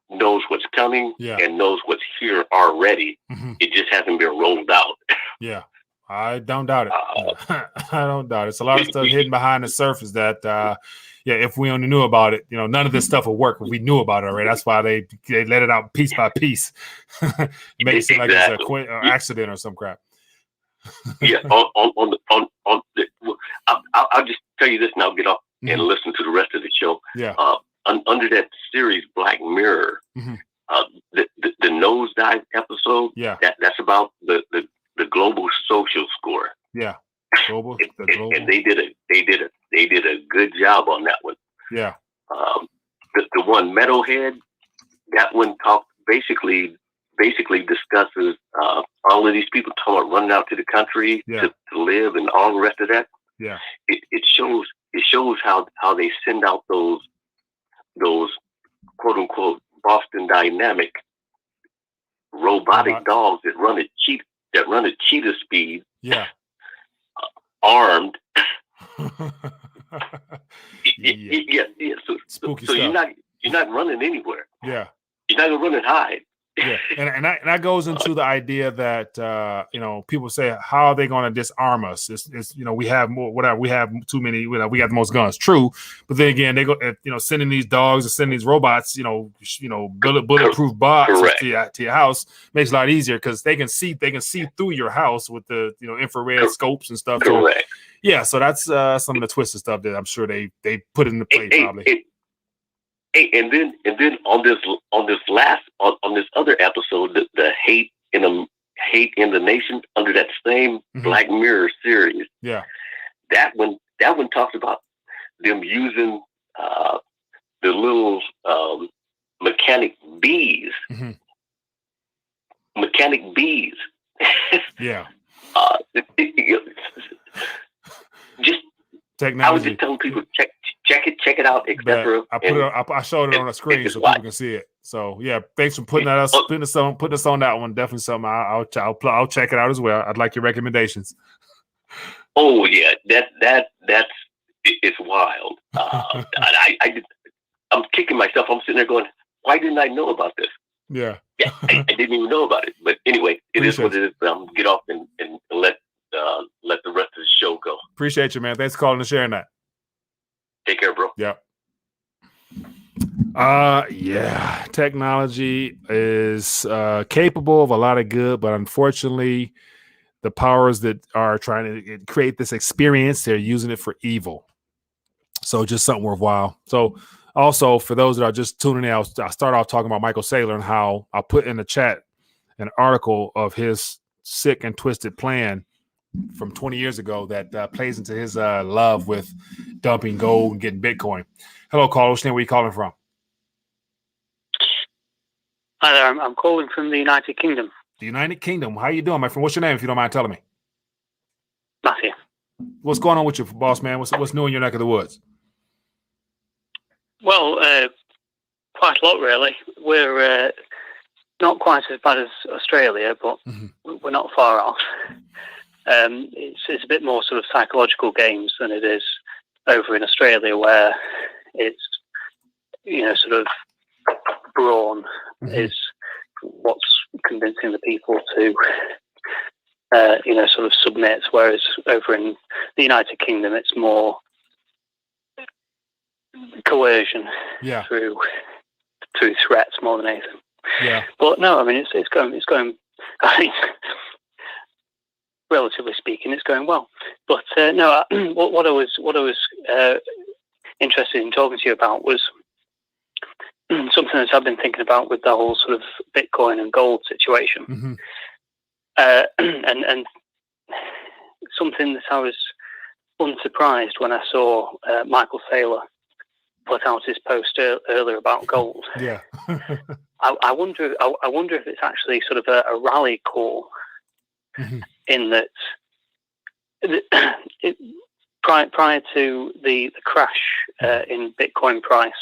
knows what's coming and knows what's here already. It just hasn't been rolled out. Yeah, I don't doubt it. I don't doubt it. It's a lot of stuff hidden behind the surface that, if we only knew about it, none of this stuff would work if we knew about it already. That's why they let it out piece by piece. Make it seem like it's an accident or some crap. I'll just tell you this, and I'll get off and listen to the rest of the show. Yeah. Under that series Black Mirror, the Nosedive episode. Yeah. That's about the global social score. Yeah. Global. And they did a good job on that one. Yeah. The one Metalhead, that one basically discusses all of these people talking about running out to the country to live and all the rest of that. Yeah. It shows how they send out those quote unquote Boston Dynamic robotic dogs that run at cheetah speed. Yeah. Armed. Yeah. So you're not running anywhere. Yeah. You're not gonna run and hide. Yeah, and that goes into the idea that people say, how are they going to disarm us? It's we have more, whatever, we have too many, we got the most guns. True, but then again, they go sending these dogs or sending these robots, bulletproof boxes to your house makes it a lot easier because they can see through your house with the infrared scopes and stuff. Correct. So yeah, so that's some of the twisted stuff that I'm sure they put into play probably. And then on this other episode, the hate in the nation under that same Black Mirror series. Yeah, that one talks about them using the little mechanic bees. Mechanic bees. Yeah. Just technology. I was just telling people check it out, etc. I showed it on the screen so people can see it. So yeah, thanks for putting us on that one. Definitely something I'll check it out as well. I'd like your recommendations. Oh yeah, that's it's wild. I'm kicking myself. I'm sitting there going, why didn't I know about this? Yeah, I didn't even know about it. But anyway, it is what it is. Get off and let the rest of the show go. Appreciate you, man. Thanks for calling and sharing that. Take care, bro. Yeah. Yeah. Technology is capable of a lot of good, but unfortunately, the powers that are trying to create this experience, they're using it for evil. So just something worthwhile. So also for those that are just tuning in, I'll start off talking about Michael Saylor and how I'll put in the chat an article of his sick and twisted plan from 20 years ago that plays into his love with dumping gold and getting Bitcoin. Hello, caller. Where are you calling from? Hi there. I'm calling from the United Kingdom. The United Kingdom. How you doing, my friend? What's your name, if you don't mind telling me? Matthew. What's going on with you, boss man? What's new in your neck of the woods? Well, quite a lot, really. We're not quite as bad as Australia, but we're not far off. It's a bit more sort of psychological games than it is over in Australia, where it's sort of brawn is what's convincing the people to sort of submit, whereas over in the United Kingdom it's more coercion through threats more than anything. Yeah. But no, I mean it's going I mean, relatively speaking, it's going well. But no, what I was interested in talking to you about was something that I've been thinking about with the whole sort of Bitcoin and gold situation, and something that I was unsurprised when I saw Michael Saylor put out his post earlier about gold. Yeah. I wonder if it's actually sort of a rally call, in that prior to the crash in Bitcoin price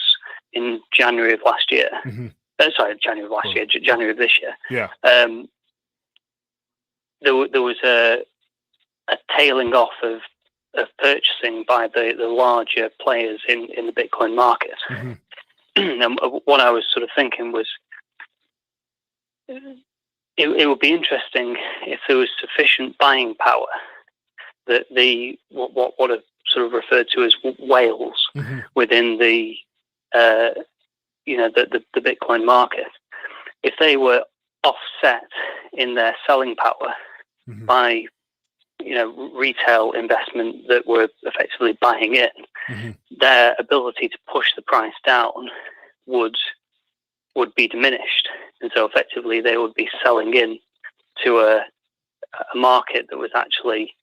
in January of last year. January of last year, January of this year. Yeah. There was a tailing off of purchasing by the larger players in the Bitcoin market. And what I was sort of thinking was, it would be interesting if there was sufficient buying power that what are sort of referred to as whales within the Bitcoin market, if they were offset in their selling power by retail investment that were effectively buying in, their ability to push the price down would be diminished, and so effectively they would be selling in to a market that was actually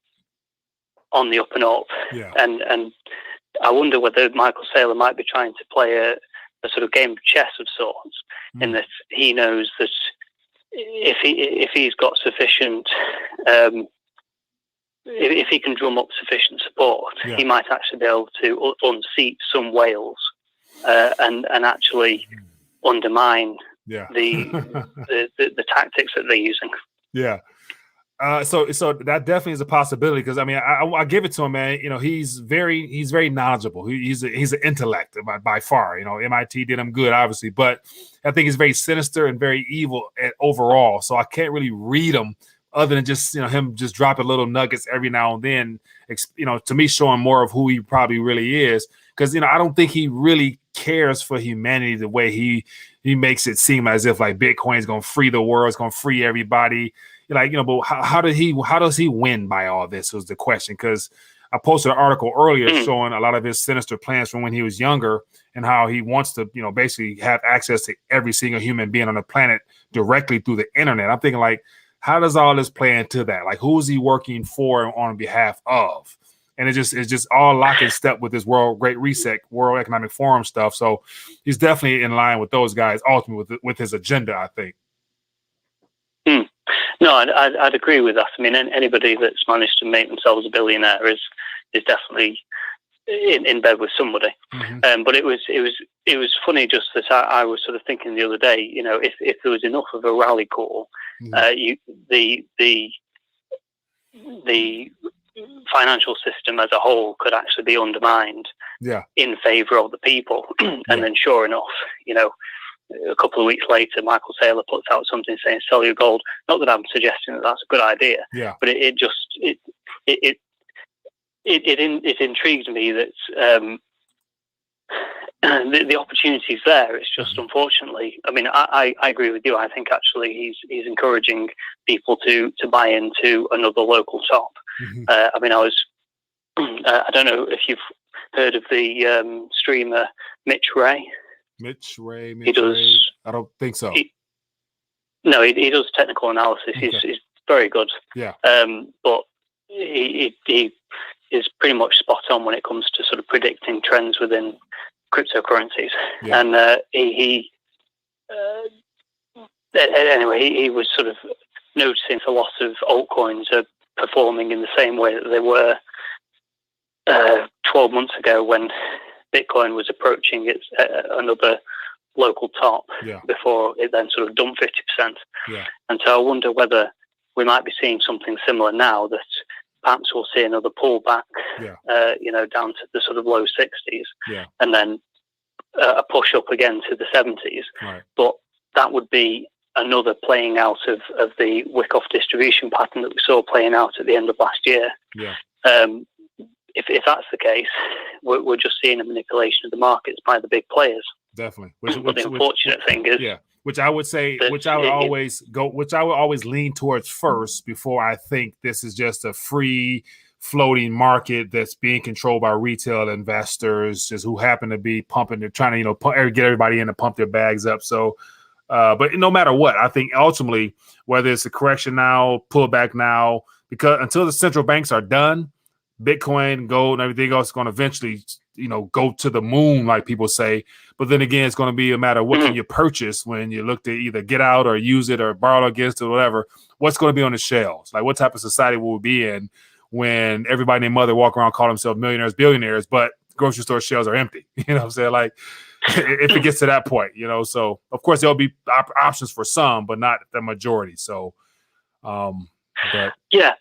on the up and up. Yeah. And I wonder whether Michael Saylor might be trying to play a sort of game of chess of sorts, in that he knows that if he's got sufficient, if he can drum up sufficient support, he might actually be able to unseat some whales and actually undermine the tactics that they're using. Yeah. So that definitely is a possibility because I mean I give it to him, man. You know, he's very knowledgeable. He's an intellect by far. You know, MIT did him good, obviously, but I think he's very sinister and very evil overall. So I can't really read him other than just him just dropping little nuggets every now and then. To me, showing more of who he probably really is. Because I don't think he really cares for humanity the way he makes it seem as if like Bitcoin is going to free the world, it's going to free everybody. Like, but how does he win by all this was the question. Because I posted an article earlier showing a lot of his sinister plans from when he was younger and how he wants to, basically have access to every single human being on the planet directly through the internet. I'm thinking like, how does all this play into that? Like, who is he working for and on behalf of? And it's just all lock in step with this Great Reset, World Economic Forum stuff. So he's definitely in line with those guys, ultimately with his agenda, I think. No, I'd agree with that. I mean, anybody that's managed to make themselves a billionaire is definitely in bed with somebody. But it was funny just that I was sort of thinking the other day, if there was enough of a rally call, the financial system as a whole could actually be undermined in favor of the people. And then sure enough, a couple of weeks later, Michael Saylor puts out something saying sell your gold. Not that I'm suggesting that that's a good idea, but it intrigued me that the opportunity's there. It's just unfortunately, I mean, I agree with you. I think actually he's encouraging people to buy into another local top. I mean, I don't know if you've heard of the streamer Mitch Ray. He does. I don't think so. He does technical analysis. Okay. He's very good. Yeah. But he is pretty much spot on when it comes to sort of predicting trends within cryptocurrencies. Yeah. And anyway, he was sort of noticing a lot of altcoins are performing in the same way that they were 12 months ago when Bitcoin was approaching its another local top before it then sort of dumped 50%. Yeah. And so I wonder whether we might be seeing something similar now, that perhaps we'll see another pullback, down to the sort of low 60s, and then a push up again to the 70s. Right. But that would be another playing out of the wick-off distribution pattern that we saw playing out at the end of last year. Yeah. If that's the case, we're just seeing a manipulation of the markets by the big players. Definitely. But the unfortunate thing is, which I would say, which I would always lean towards first before I think this is just a free floating market that's being controlled by retail investors, just who happen to be pumping. They're trying to, get everybody in to pump their bags up. So, but no matter what, I think ultimately, whether it's a correction now, pullback now, because until the central banks are done, Bitcoin, gold, and everything else is going to eventually, go to the moon, like people say. But then again, it's going to be a matter of what can you purchase when you look to either get out or use it or borrow against it or whatever. What's going to be on the shelves? Like, what type of society will we be in when everybody and their mother walk around, call themselves millionaires, billionaires, but grocery store shelves are empty? You know what I'm saying? Like, if it gets to that point, so of course there'll be options for some, but not the majority. So, but yeah.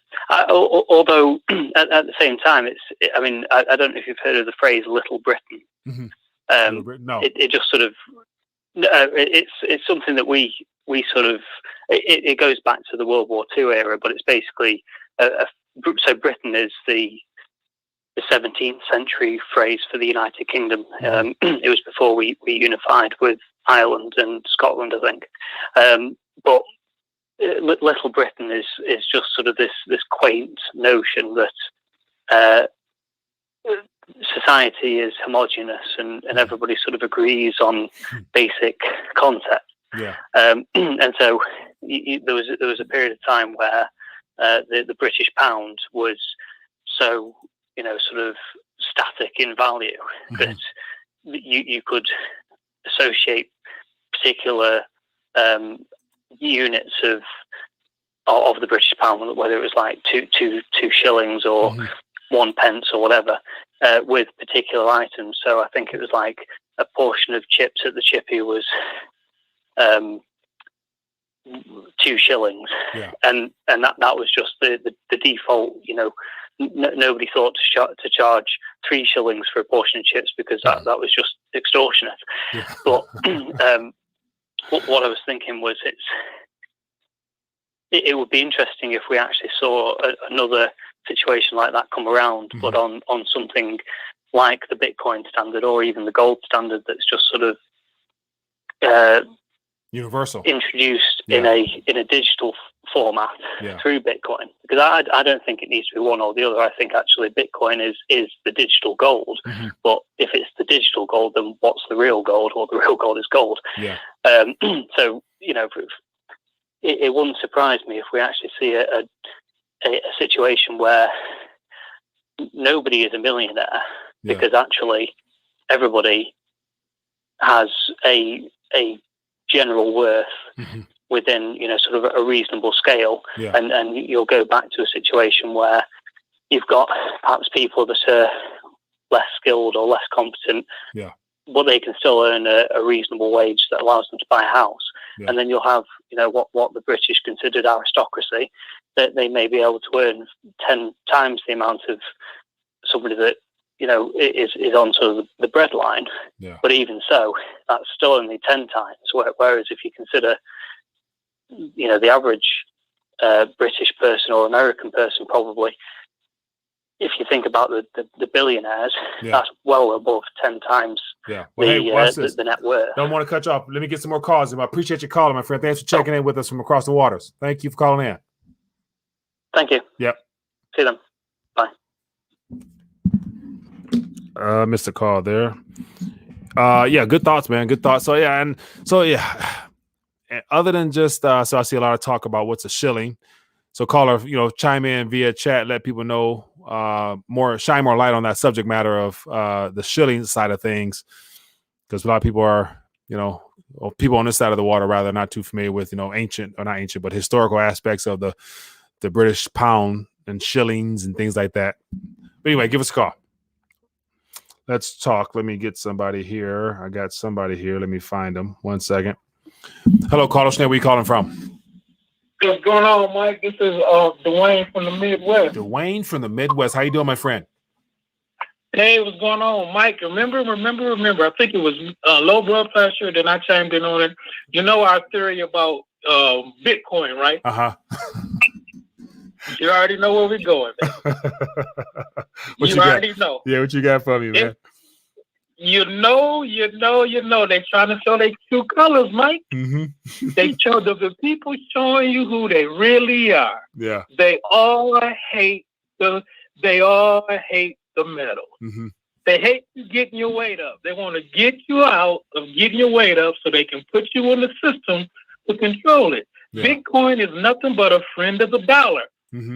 Although at the same time, I don't know if you've heard of the phrase "Little Britain." Mm-hmm. No, it just sort of it's something that we sort of it goes back to the World War II era, but it's basically so Britain is the 17th century phrase for the United Kingdom. It was before we unified with Ireland and Scotland, I think, but. Little Britain is just sort of this quaint notion that society is homogenous and everybody sort of agrees on basic concepts. Yeah. And so there was a period of time where the British pound was so sort of static in value that you could associate particular units of the British pound, whether it was like two shillings or 1 pence or whatever, with particular items. So I think it was like a portion of chips at the chippy was 2 shillings, and that was just the default. Nobody thought to charge 3 shillings for a portion of chips because that was just extortionate. Yeah. But what I was thinking was it would be interesting if we actually saw another situation like that come around, but on something like the Bitcoin standard or even the gold standard that's just sort of universal, introduced in a digital format through Bitcoin. Because I don't think it needs to be one or the other. I think actually Bitcoin is the digital gold. But if it's the digital gold, then what's the real gold? Well, the real gold is gold. Yeah. So it wouldn't surprise me if we actually see a situation where nobody is a millionaire because actually everybody has a general worth within sort of a reasonable scale, and you'll go back to a situation where you've got perhaps people that are less skilled or less competent, but they can still earn a reasonable wage that allows them to buy a house. And then you'll have what the British considered aristocracy, that they may be able to earn 10 times the amount of somebody that is on sort of the breadline. But even so, that's still only 10 times. Whereas if you consider the average British person or American person, probably, if you think about the billionaires, that's well above 10 times the net worth. Don't want to cut you off. Let me get some more calls. I appreciate your call, my friend. Thanks for checking in with us from across the waters. Thank you for calling in. Thank you. Yep. See them. Bye. Missed a call there. Good thoughts, man. Good thoughts. And other than just so I see a lot of talk about what's a shilling. So caller, chime in via chat, let people know shine more light on that subject matter of the shilling side of things, because a lot of people are, people on this side of the water rather not too familiar with, ancient or not ancient, but historical aspects of the British pound and shillings and things like that. But anyway, give us a call. Let's talk. Let me get somebody here. I got somebody here. Let me find them. 1 second. Hello, caller. Where are you calling from? What's going on, Mike? This is Dwayne from the Midwest. Dwayne from the Midwest. How you doing, my friend? Hey, what's going on, Mike? Remember. I think it was low blood pressure. Then I chimed in on it. Our theory about Bitcoin, right? You already know where we're going, man. you already know. Yeah, what you got for me, man? You know. They're trying to show their true colors, Mike. They show the people showing you who they really are. Yeah. They all hate the metal. They hate you getting your weight up. They want to get you out of getting your weight up so they can put you in the system to control it. Yeah. Bitcoin is nothing but a friend of the dollar.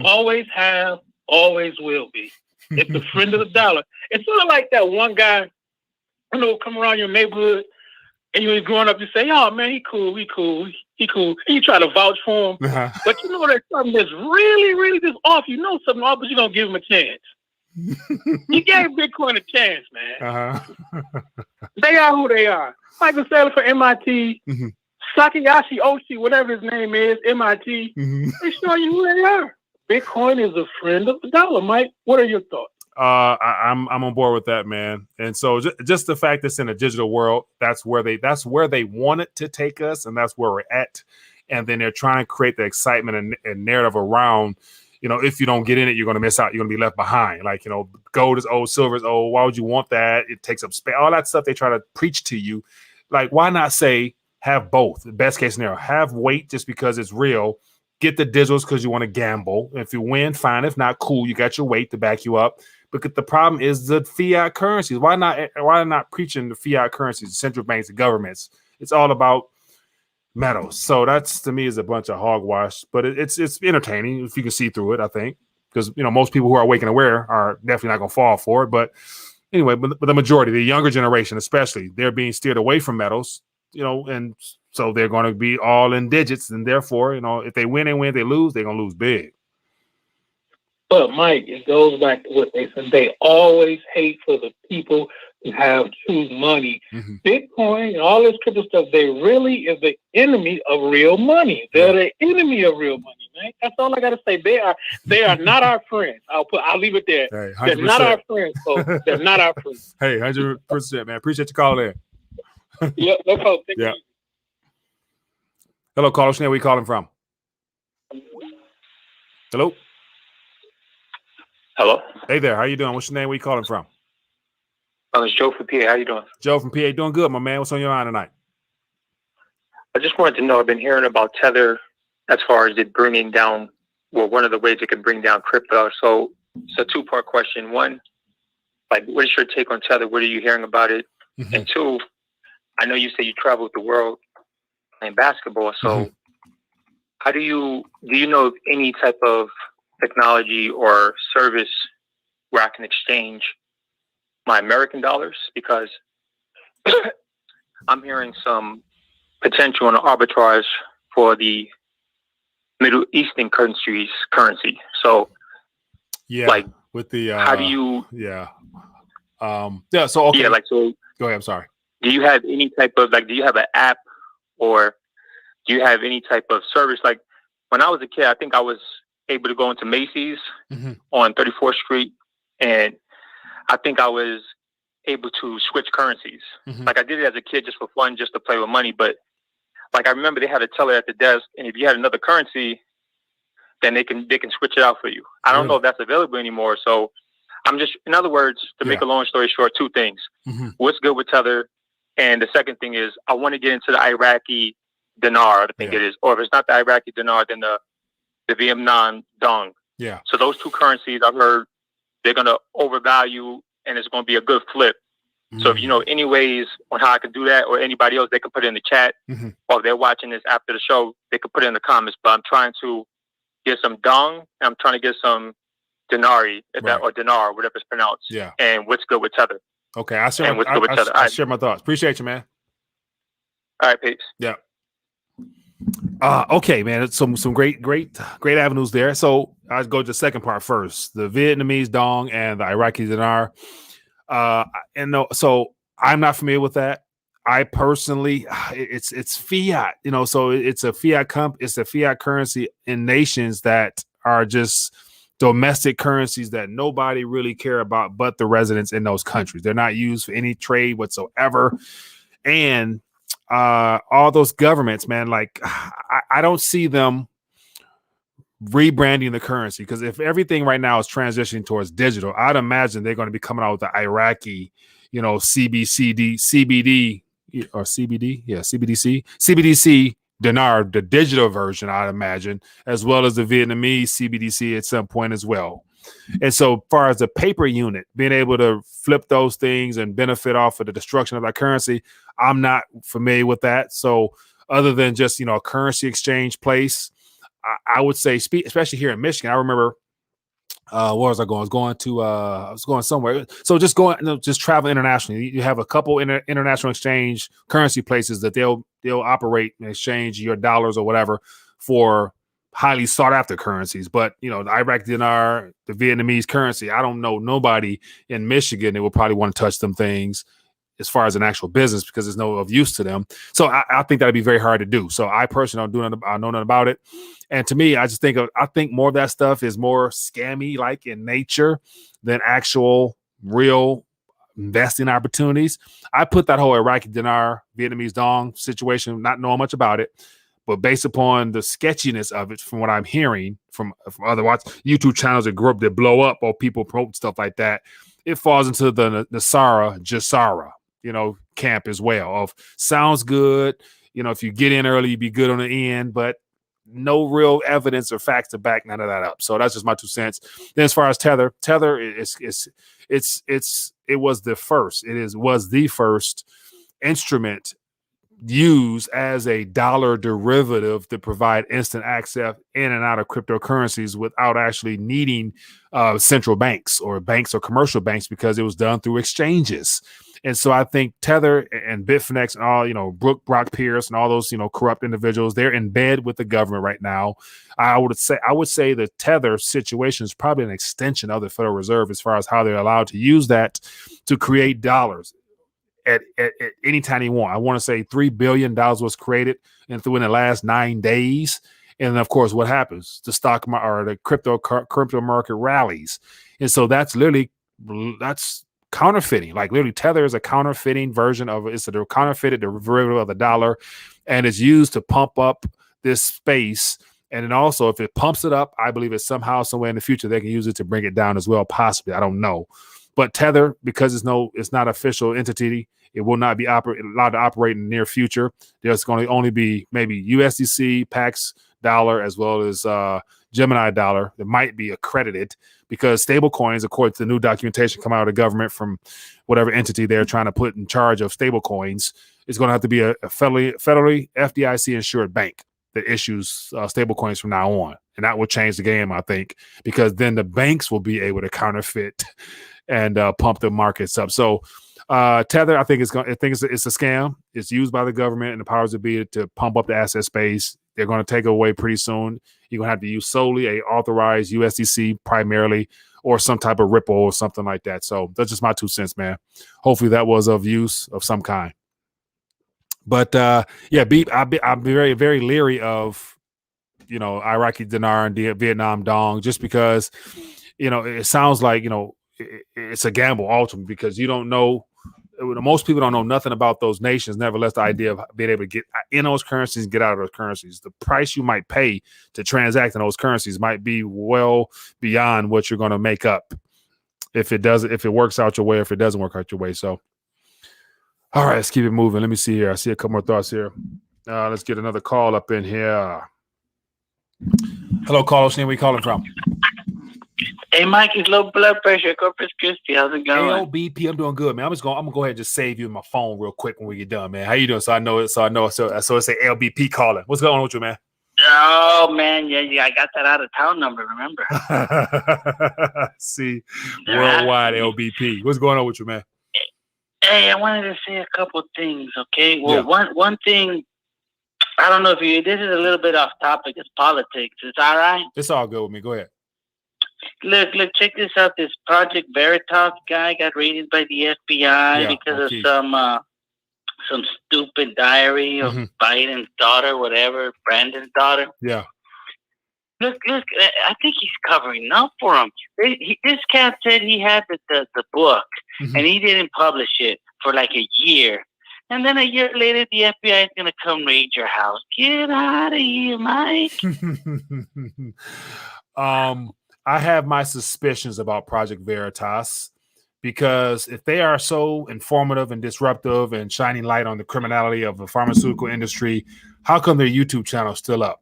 Always have, always will be. It's a friend of the dollar. It's sort of like that one guy, come around your neighborhood, and you was growing up, you say, "Oh man, he cool. And you try to vouch for him, but there's something that's really, really just off. Something off, but you're gonna give him a chance. You gave Bitcoin a chance, man. They are who they are. Michael Saylor for MIT. Sakayashi Oshi, whatever his name is, MIT. They show you who they are. Bitcoin is a friend of the dollar, Mike. What are your thoughts? I'm on board with that, man. And so just the fact that it's in a digital world, that's where they want it to take us, and that's where we're at. And then they're trying to create the excitement and narrative around, if you don't get in it, you're going to miss out. You're going to be left behind. Like, gold is old, silver is old. Why would you want that? It takes up space. All that stuff they try to preach to you. Like, why not say have both? The best case scenario, have weight just because it's real. Get the digitals because you want to gamble. If you win, fine. If not, cool. You got your weight to back you up. But the problem is the fiat currencies. Why not preaching the fiat currencies, central banks, and governments? It's all about metals. So that's, to me, is a bunch of hogwash. But it's entertaining if you can see through it, I think. Because, most people who are awake and aware are definitely not going to fall for it. But anyway, but the majority, the younger generation especially, they're being steered away from metals, and so they're going to be all in digits. And therefore, if they win, if they lose, they're going to lose big. But Mike, it goes back to what they said. They always hate for the people have choose money. Bitcoin and all this crypto stuff, they really is the enemy of real money. They're the enemy of real money, man. That's all I gotta say. They are not our friends. I'll leave it there. Hey, they're not our friends, folks. They're not our friends. Hey, 100%, man. Appreciate you calling in. Yep, no problem. Yeah. Hello, caller. Where are you calling from? Hello. Hello. Hey there. How you doing? What's your name? Where you calling from? It's Joe from PA. How you doing? Joe from PA. Doing good, my man. What's on your mind tonight? I just wanted to know, I've been hearing about Tether as far as it bringing down, well, one of the ways it can bring down crypto. So it's a two-part question. One, like, what is your take on Tether? What are you hearing about it? And two, I know you say you traveled the world playing basketball. So how do you know of any type of technology or service where I can exchange my American dollars? Because I'm hearing some potential on arbitrage for the Middle Eastern countries' currency. So, like, with the how do you? So okay. Yeah, like, so. Go ahead. I'm sorry. Do you have any type of, like, do you have an app or do you have any type of service? Like, when I was a kid, I think I was able to go into Macy's on 34th Street, and I think I was able to switch currencies. Like, I did it as a kid just for fun, just to play with money. But, like, I remember they had a teller at the desk, and if you had another currency, then they can switch it out for you. I don't know if that's available anymore. So I'm just, in other words, to make a long story short, two things. What's good with Tether? And the second thing is, I want to get into the Iraqi dinar, I think it is. Or if it's not the Iraqi dinar, then the Vietnam dong. Yeah. So those two currencies, I've heard they're going to overvalue, and it's going to be a good flip. So if you know any ways on how I can do that, or anybody else, they can put it in the chat. Or if they're watching this after the show, they can put it in the comments. But I'm trying to get some dong, and I'm trying to get some dinari, or dinar, whatever it's pronounced. Yeah. And what's good with Tether? Okay. I share my thoughts. Appreciate you, man. All right, peace. Yeah. Okay, man. Some great avenues there. So I'll go to the second part first. The Vietnamese dong and the Iraqi dinar. So I'm not familiar with that. I personally, it's fiat, so it's a fiat it's a fiat currency in nations that are just domestic currencies that nobody really care about but the residents in those countries. They're not used for any trade whatsoever. And all those governments, man, like I don't see them rebranding the currency, because if everything right now is transitioning towards digital, I'd imagine they're going to be coming out with the Iraqi, CBDC dinar, the digital version, I'd imagine, as well as the Vietnamese CBDC at some point as well. And so far as the paper unit, being able to flip those things and benefit off of the destruction of that currency, I'm not familiar with that. So other than just, a currency exchange place, I would say, especially here in Michigan, I remember, where was I going? I was going somewhere. So just travel internationally. You have a couple international exchange currency places that they'll operate and exchange your dollars or whatever for highly sought after currencies. But, the Iraqi dinar, the Vietnamese currency, I don't know nobody in Michigan that will probably want to touch them things as far as an actual business, because there's no of use to them. So I think that'd be very hard to do. So I personally know nothing about it. And to me, I think more of that stuff is more scammy like in nature than actual real investing opportunities. I put that whole Iraqi dinar, Vietnamese dong situation, not knowing much about it, but based upon the sketchiness of it, from what I'm hearing from other YouTube channels that blow up or people promote stuff like that, it falls into the Nasara Jasara, camp as well. Of sounds good, if you get in early, you be good on the end, but no real evidence or facts to back none of that up. So that's just my 2 cents. Then as far as Tether was the first instrument used as a dollar derivative to provide instant access in and out of cryptocurrencies without actually needing central banks or commercial banks, because it was done through exchanges. And so I think Tether and Bitfinex and all, Brock Pierce and all those, corrupt individuals, they're in bed with the government right now. I would say the Tether situation is probably an extension of the Federal Reserve as far as how they're allowed to use that to create dollars at any time they want. I want to say $3 billion was created in the last 9 days. And then, of course, what happens? The stock market or the crypto market rallies. And so that's counterfeiting. Like literally Tether is a counterfeiting version of it's a counterfeited derivative of the dollar, and it's used to pump up this space. And then also, if it pumps it up, I believe it's somehow, somewhere in the future, they can use it to bring it down as well, possibly. I don't know. But Tether, because it's not official entity, it will not be allowed to operate in the near future. There's going to only be maybe USDC, PAX dollar, as well as Gemini dollar that might be accredited, because stable coins, according to the new documentation come out of the government from whatever entity they're trying to put in charge of stable coins, is going to have to be a federally FDIC insured bank that issues stable coins from now on. And that will change the game, I think, because then the banks will be able to counterfeit and pump the markets up. So Tether, I think it's a scam. It's used by the government and the powers that be to pump up the asset space. They're going to take it away pretty soon. You're going to have to use solely a authorized USDC primarily, or some type of Ripple or something like that. So that's just my 2 cents, man. Hopefully that was of use of some kind. But I'll be very, very leery of, Iraqi dinar and Vietnam dong, just because, it sounds like, it's a gamble ultimately, because you don't know. Most people don't know nothing about those nations. Nevertheless, the idea of being able to get in those currencies and get out of those currencies, the price you might pay to transact in those currencies might be well beyond what you're going to make up if it works out your way, or if it doesn't work out your way. So, all right, let's keep it moving. Let me see here. I see a couple more thoughts here. Let's get another call up in here. Hello, Carlos. Where are you calling from? Hey, Mike, it's low blood pressure, Corpus Christi. How's it going? LBP, I'm doing good, man. I'm gonna go ahead and just save you in my phone real quick when we get done, man. How you doing? So I know it. So it's a LBP calling. What's going on with you, man? Oh man, yeah, I got that out of town number. Remember? See, worldwide LBP. What's going on with you, man? Hey, I wanted to say a couple things. Okay, well, one thing. I don't know if this is a little bit off topic. It's politics. Is that all right? It's all good with me. Go ahead. Look, check this out. This Project Veritas guy got raided by the FBI because of some stupid diary of Biden's daughter, whatever, Brandon's daughter. Yeah. Look, I think he's covering up for him. This cat said he had the book, and he didn't publish it for like a year. And then a year later, the FBI is going to come raid your house. Get out of here, Mike. I have my suspicions about Project Veritas, because if they are so informative and disruptive and shining light on the criminality of the pharmaceutical industry, how come their YouTube channel is still up?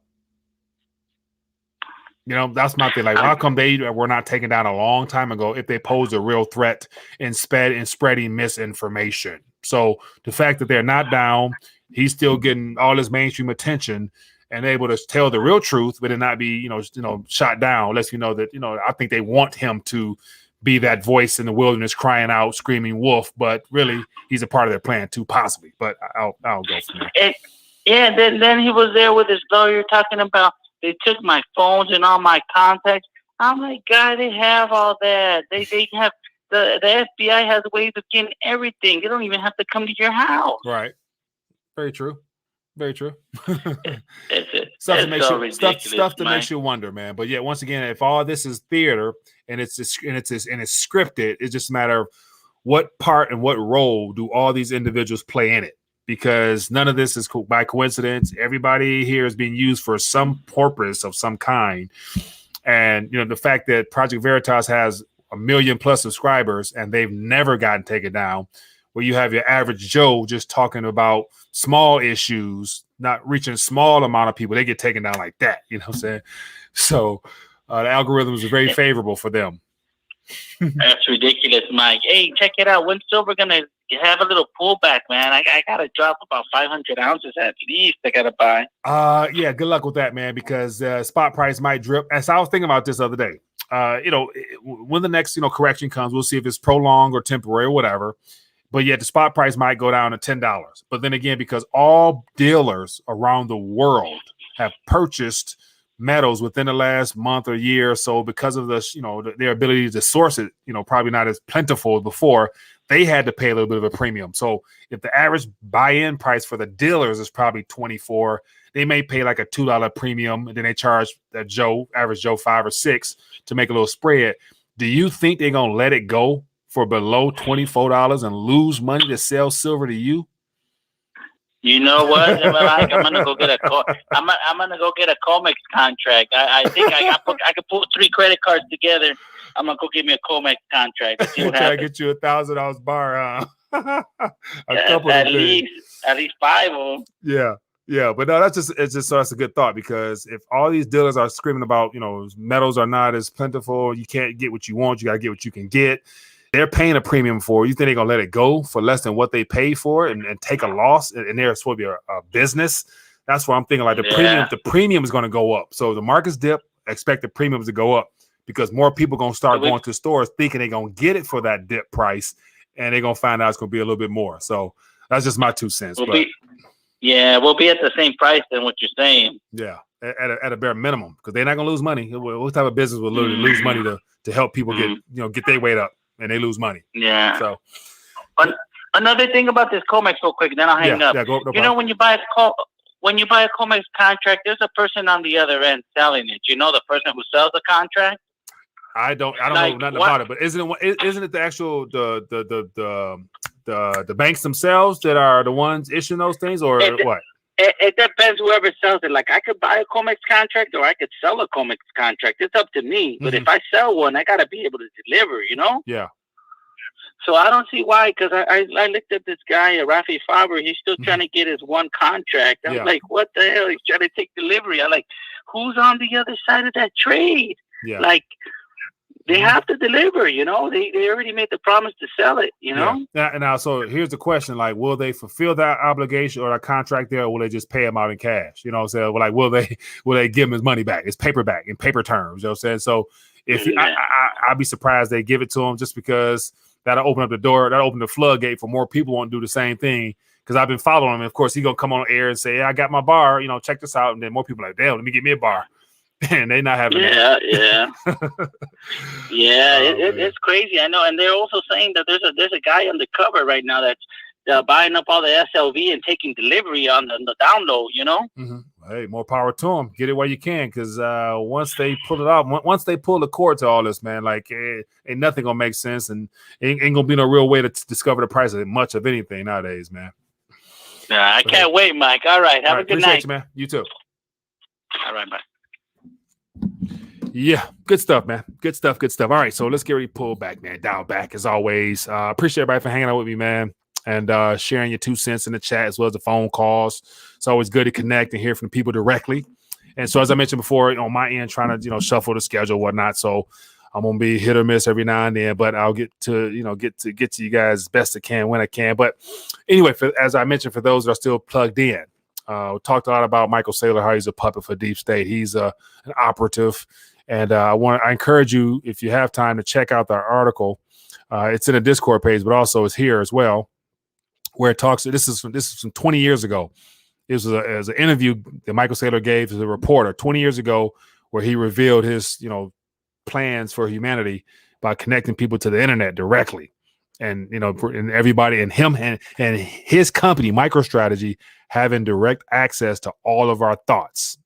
That's my thing. Like, how come they were not taken down a long time ago if they pose a real threat in spreading misinformation? So the fact that they're not down, he's still getting all his mainstream attention and able to tell the real truth, but it not be, shot down. Lets you know that, I think they want him to be that voice in the wilderness crying out, screaming wolf, but really he's a part of their plan too, possibly. But I'll go from there. Then he was there with his lawyer talking about they took my phones and all my contacts. I'm like, God, they have all that. They have the FBI has ways of getting everything. They don't even have to come to your house. Right. Very true. Very true. Stuff that makes you wonder, man. But yeah, once again, if all this is theater and it's scripted, it's just a matter of what part and what role do all these individuals play in it. Because none of this is by coincidence. Everybody here is being used for some purpose of some kind. And the fact that Project Veritas has 1 million+ subscribers and they've never gotten taken down, where you have your average Joe just talking about small issues, not reaching a small amount of people, they get taken down like that. You know what I'm saying? So the algorithms are very favorable for them. That's ridiculous, Mike. Hey, check it out. When's silver going to have a little pullback, man? I got to drop about 500 ounces at least. I got to buy. Yeah, good luck with that, man, because spot price might drip. As I was thinking about this the other day, when the next, correction comes, we'll see if it's prolonged or temporary or whatever. But yet the spot price might go down to $10. But then again, because all dealers around the world have purchased metals within the last month or year or so because of the, their ability to source it, probably not as plentiful as before. They had to pay a little bit of a premium. So if the average buy-in price for the dealers is probably $24, they may pay like a $2 premium, and then they charge that average Joe $5 or $6 to make a little spread. Do you think they're gonna let it go for below $24 and lose money to sell silver to you? You know what? I'm gonna go get I'm gonna go get a COMEX contract. I think I could put 3 credit cards together. I'm gonna go get me a COMEX contract. To see what Try to get you $1,000 bar, huh? At least 5 of them. Yeah, but no, that's a good thought, because if all these dealers are screaming about, metals are not as plentiful, you can't get what you want, you gotta get what you can get. They're paying a premium for it. You think they're gonna let it go for less than what they pay for it and take a loss? And they're supposed to be a business. That's what I'm thinking. Like the premium is going to go up. So the market's dip. Expect the premiums to go up because more people going to start going to stores thinking they're going to get it for that dip price, and they're going to find out it's going to be a little bit more. So that's just my 2 cents. We'll be at the same price than what you're saying. Yeah, at a bare minimum, because they're not going to lose money. What type of business will literally lose money to help people get their weight up? And they lose money. Yeah. So another thing about this COMEX real quick, then I'll hang up. Yeah, when you buy a COMEX contract, there's a person on the other end selling it. You know the person who sells the contract? I don't know nothing about it, but isn't it the actual the banks themselves that are the ones issuing those things, or what? It depends whoever sells it. Like I could buy a COMEX contract or I could sell a COMEX contract. It's up to me. But if I sell one, I got to be able to deliver, Yeah. So I don't see why, because I looked at this guy, Rafi Faber. He's still trying to get his one contract. I'm like, what the hell? He's trying to take delivery. I'm like, who's on the other side of that trade? Yeah. Like, they have to deliver, They already made the promise to sell it, Yeah. Now, so here's the question: like, will they fulfill that obligation or that contract there, or will they just pay him out in cash? You know what I'm saying? Well, like, will they give him his money back? It's paperback in paper terms. You know what I'm saying? So if I'd be surprised they give it to him, just because that'll open up the door, that'll open the floodgate for more people want to do the same thing. Because I've been following him. Of course, he's gonna come on air and say, I got my bar. Check this out, and then more people are like, damn, let me get me a bar. And they not having it's crazy. I know, and they're also saying that there's a guy undercover right now that's buying up all the SLV and taking delivery on the down low. Hey, more power to them. Get it while you can, because once they pull it off, once they pull the cord to all this, man, like ain't nothing gonna make sense, and ain't gonna be no real way to discover the price of much of anything nowadays, man. Yeah, I can't wait, Mike. All right, have a good night, you, man. You too. All right, bye. Yeah, good stuff, man. Good stuff. All right, so let's get ready to pull back, man. Dial back as always. Appreciate everybody for hanging out with me, man, and sharing your 2 cents in the chat as well as the phone calls. It's always good to connect and hear from people directly. And so, as I mentioned before, on my end, trying to shuffle the schedule, whatnot. So I'm gonna be hit or miss every now and then, but I'll get to you guys as best I can when I can. But anyway, as I mentioned, for those that are still plugged in. We talked a lot about Michael Saylor, how he's a puppet for Deep State. He's an operative, and I encourage you, if you have time, to check out the article. It's in a Discord page, but also it's here as well, where it talks. This is from 20 years ago. It was an interview that Michael Saylor gave to a reporter 20 years ago, where he revealed his plans for humanity by connecting people to the internet directly. And and everybody and him and his company, MicroStrategy, having direct access to all of our thoughts.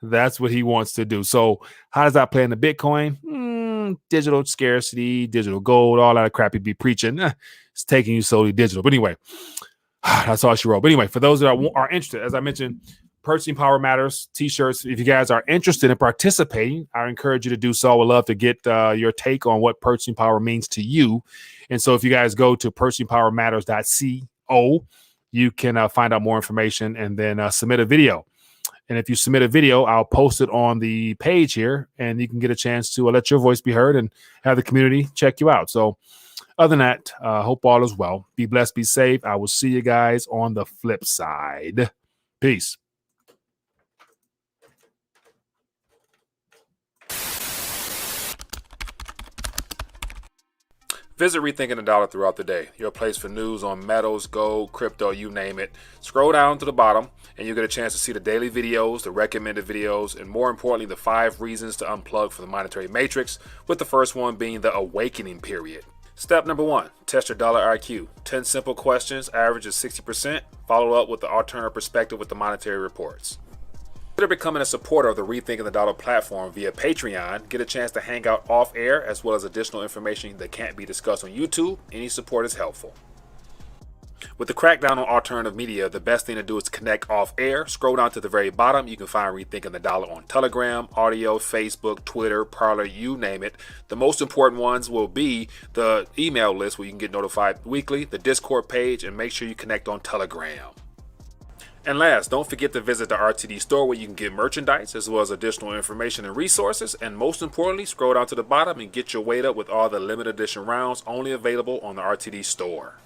That's what he wants to do. So how does that play into Bitcoin? Digital scarcity, digital gold, all that crap he'd be preaching. It's taking you solely digital. But anyway, that's all she wrote. But anyway, for those that are interested, as I mentioned, Purchasing Power Matters t-shirts. If you guys are interested in participating, I encourage you to do so. I would love to get your take on what purchasing power means to you. And so if you guys go to purchasingpowermatters.co, you can find out more information and then submit a video. And if you submit a video, I'll post it on the page here, and you can get a chance to let your voice be heard and have the community check you out. So other than that, hope all is well. Be blessed, be safe. I will see you guys on the flip side. Peace. Visit Rethinking the Dollar throughout the day, your place for news on metals, gold, crypto, you name it. Scroll down to the bottom and you'll get a chance to see the daily videos, the recommended videos, and more importantly, the 5 reasons to unplug from the monetary matrix, with the first one being the awakening period. Step number 1, test your dollar IQ. 10 simple questions, average is 60%. Follow up with the alternative perspective with the monetary reports. Consider becoming a supporter of the Rethinking the Dollar platform via Patreon. Get a chance to hang out off air as well as additional information that can't be discussed on YouTube. Any support is helpful. With the crackdown on alternative media, the best thing to do is connect off air. Scroll down to the very bottom. You can find Rethinking the Dollar on Telegram, audio, Facebook, Twitter, Parler, you name it. The most important ones will be the email list where you can get notified weekly, the Discord page, and make sure you connect on Telegram. And last, don't forget to visit the RTD store where you can get merchandise as well as additional information and resources. And most importantly, scroll down to the bottom and get your weight up with all the limited edition rounds only available on the RTD store.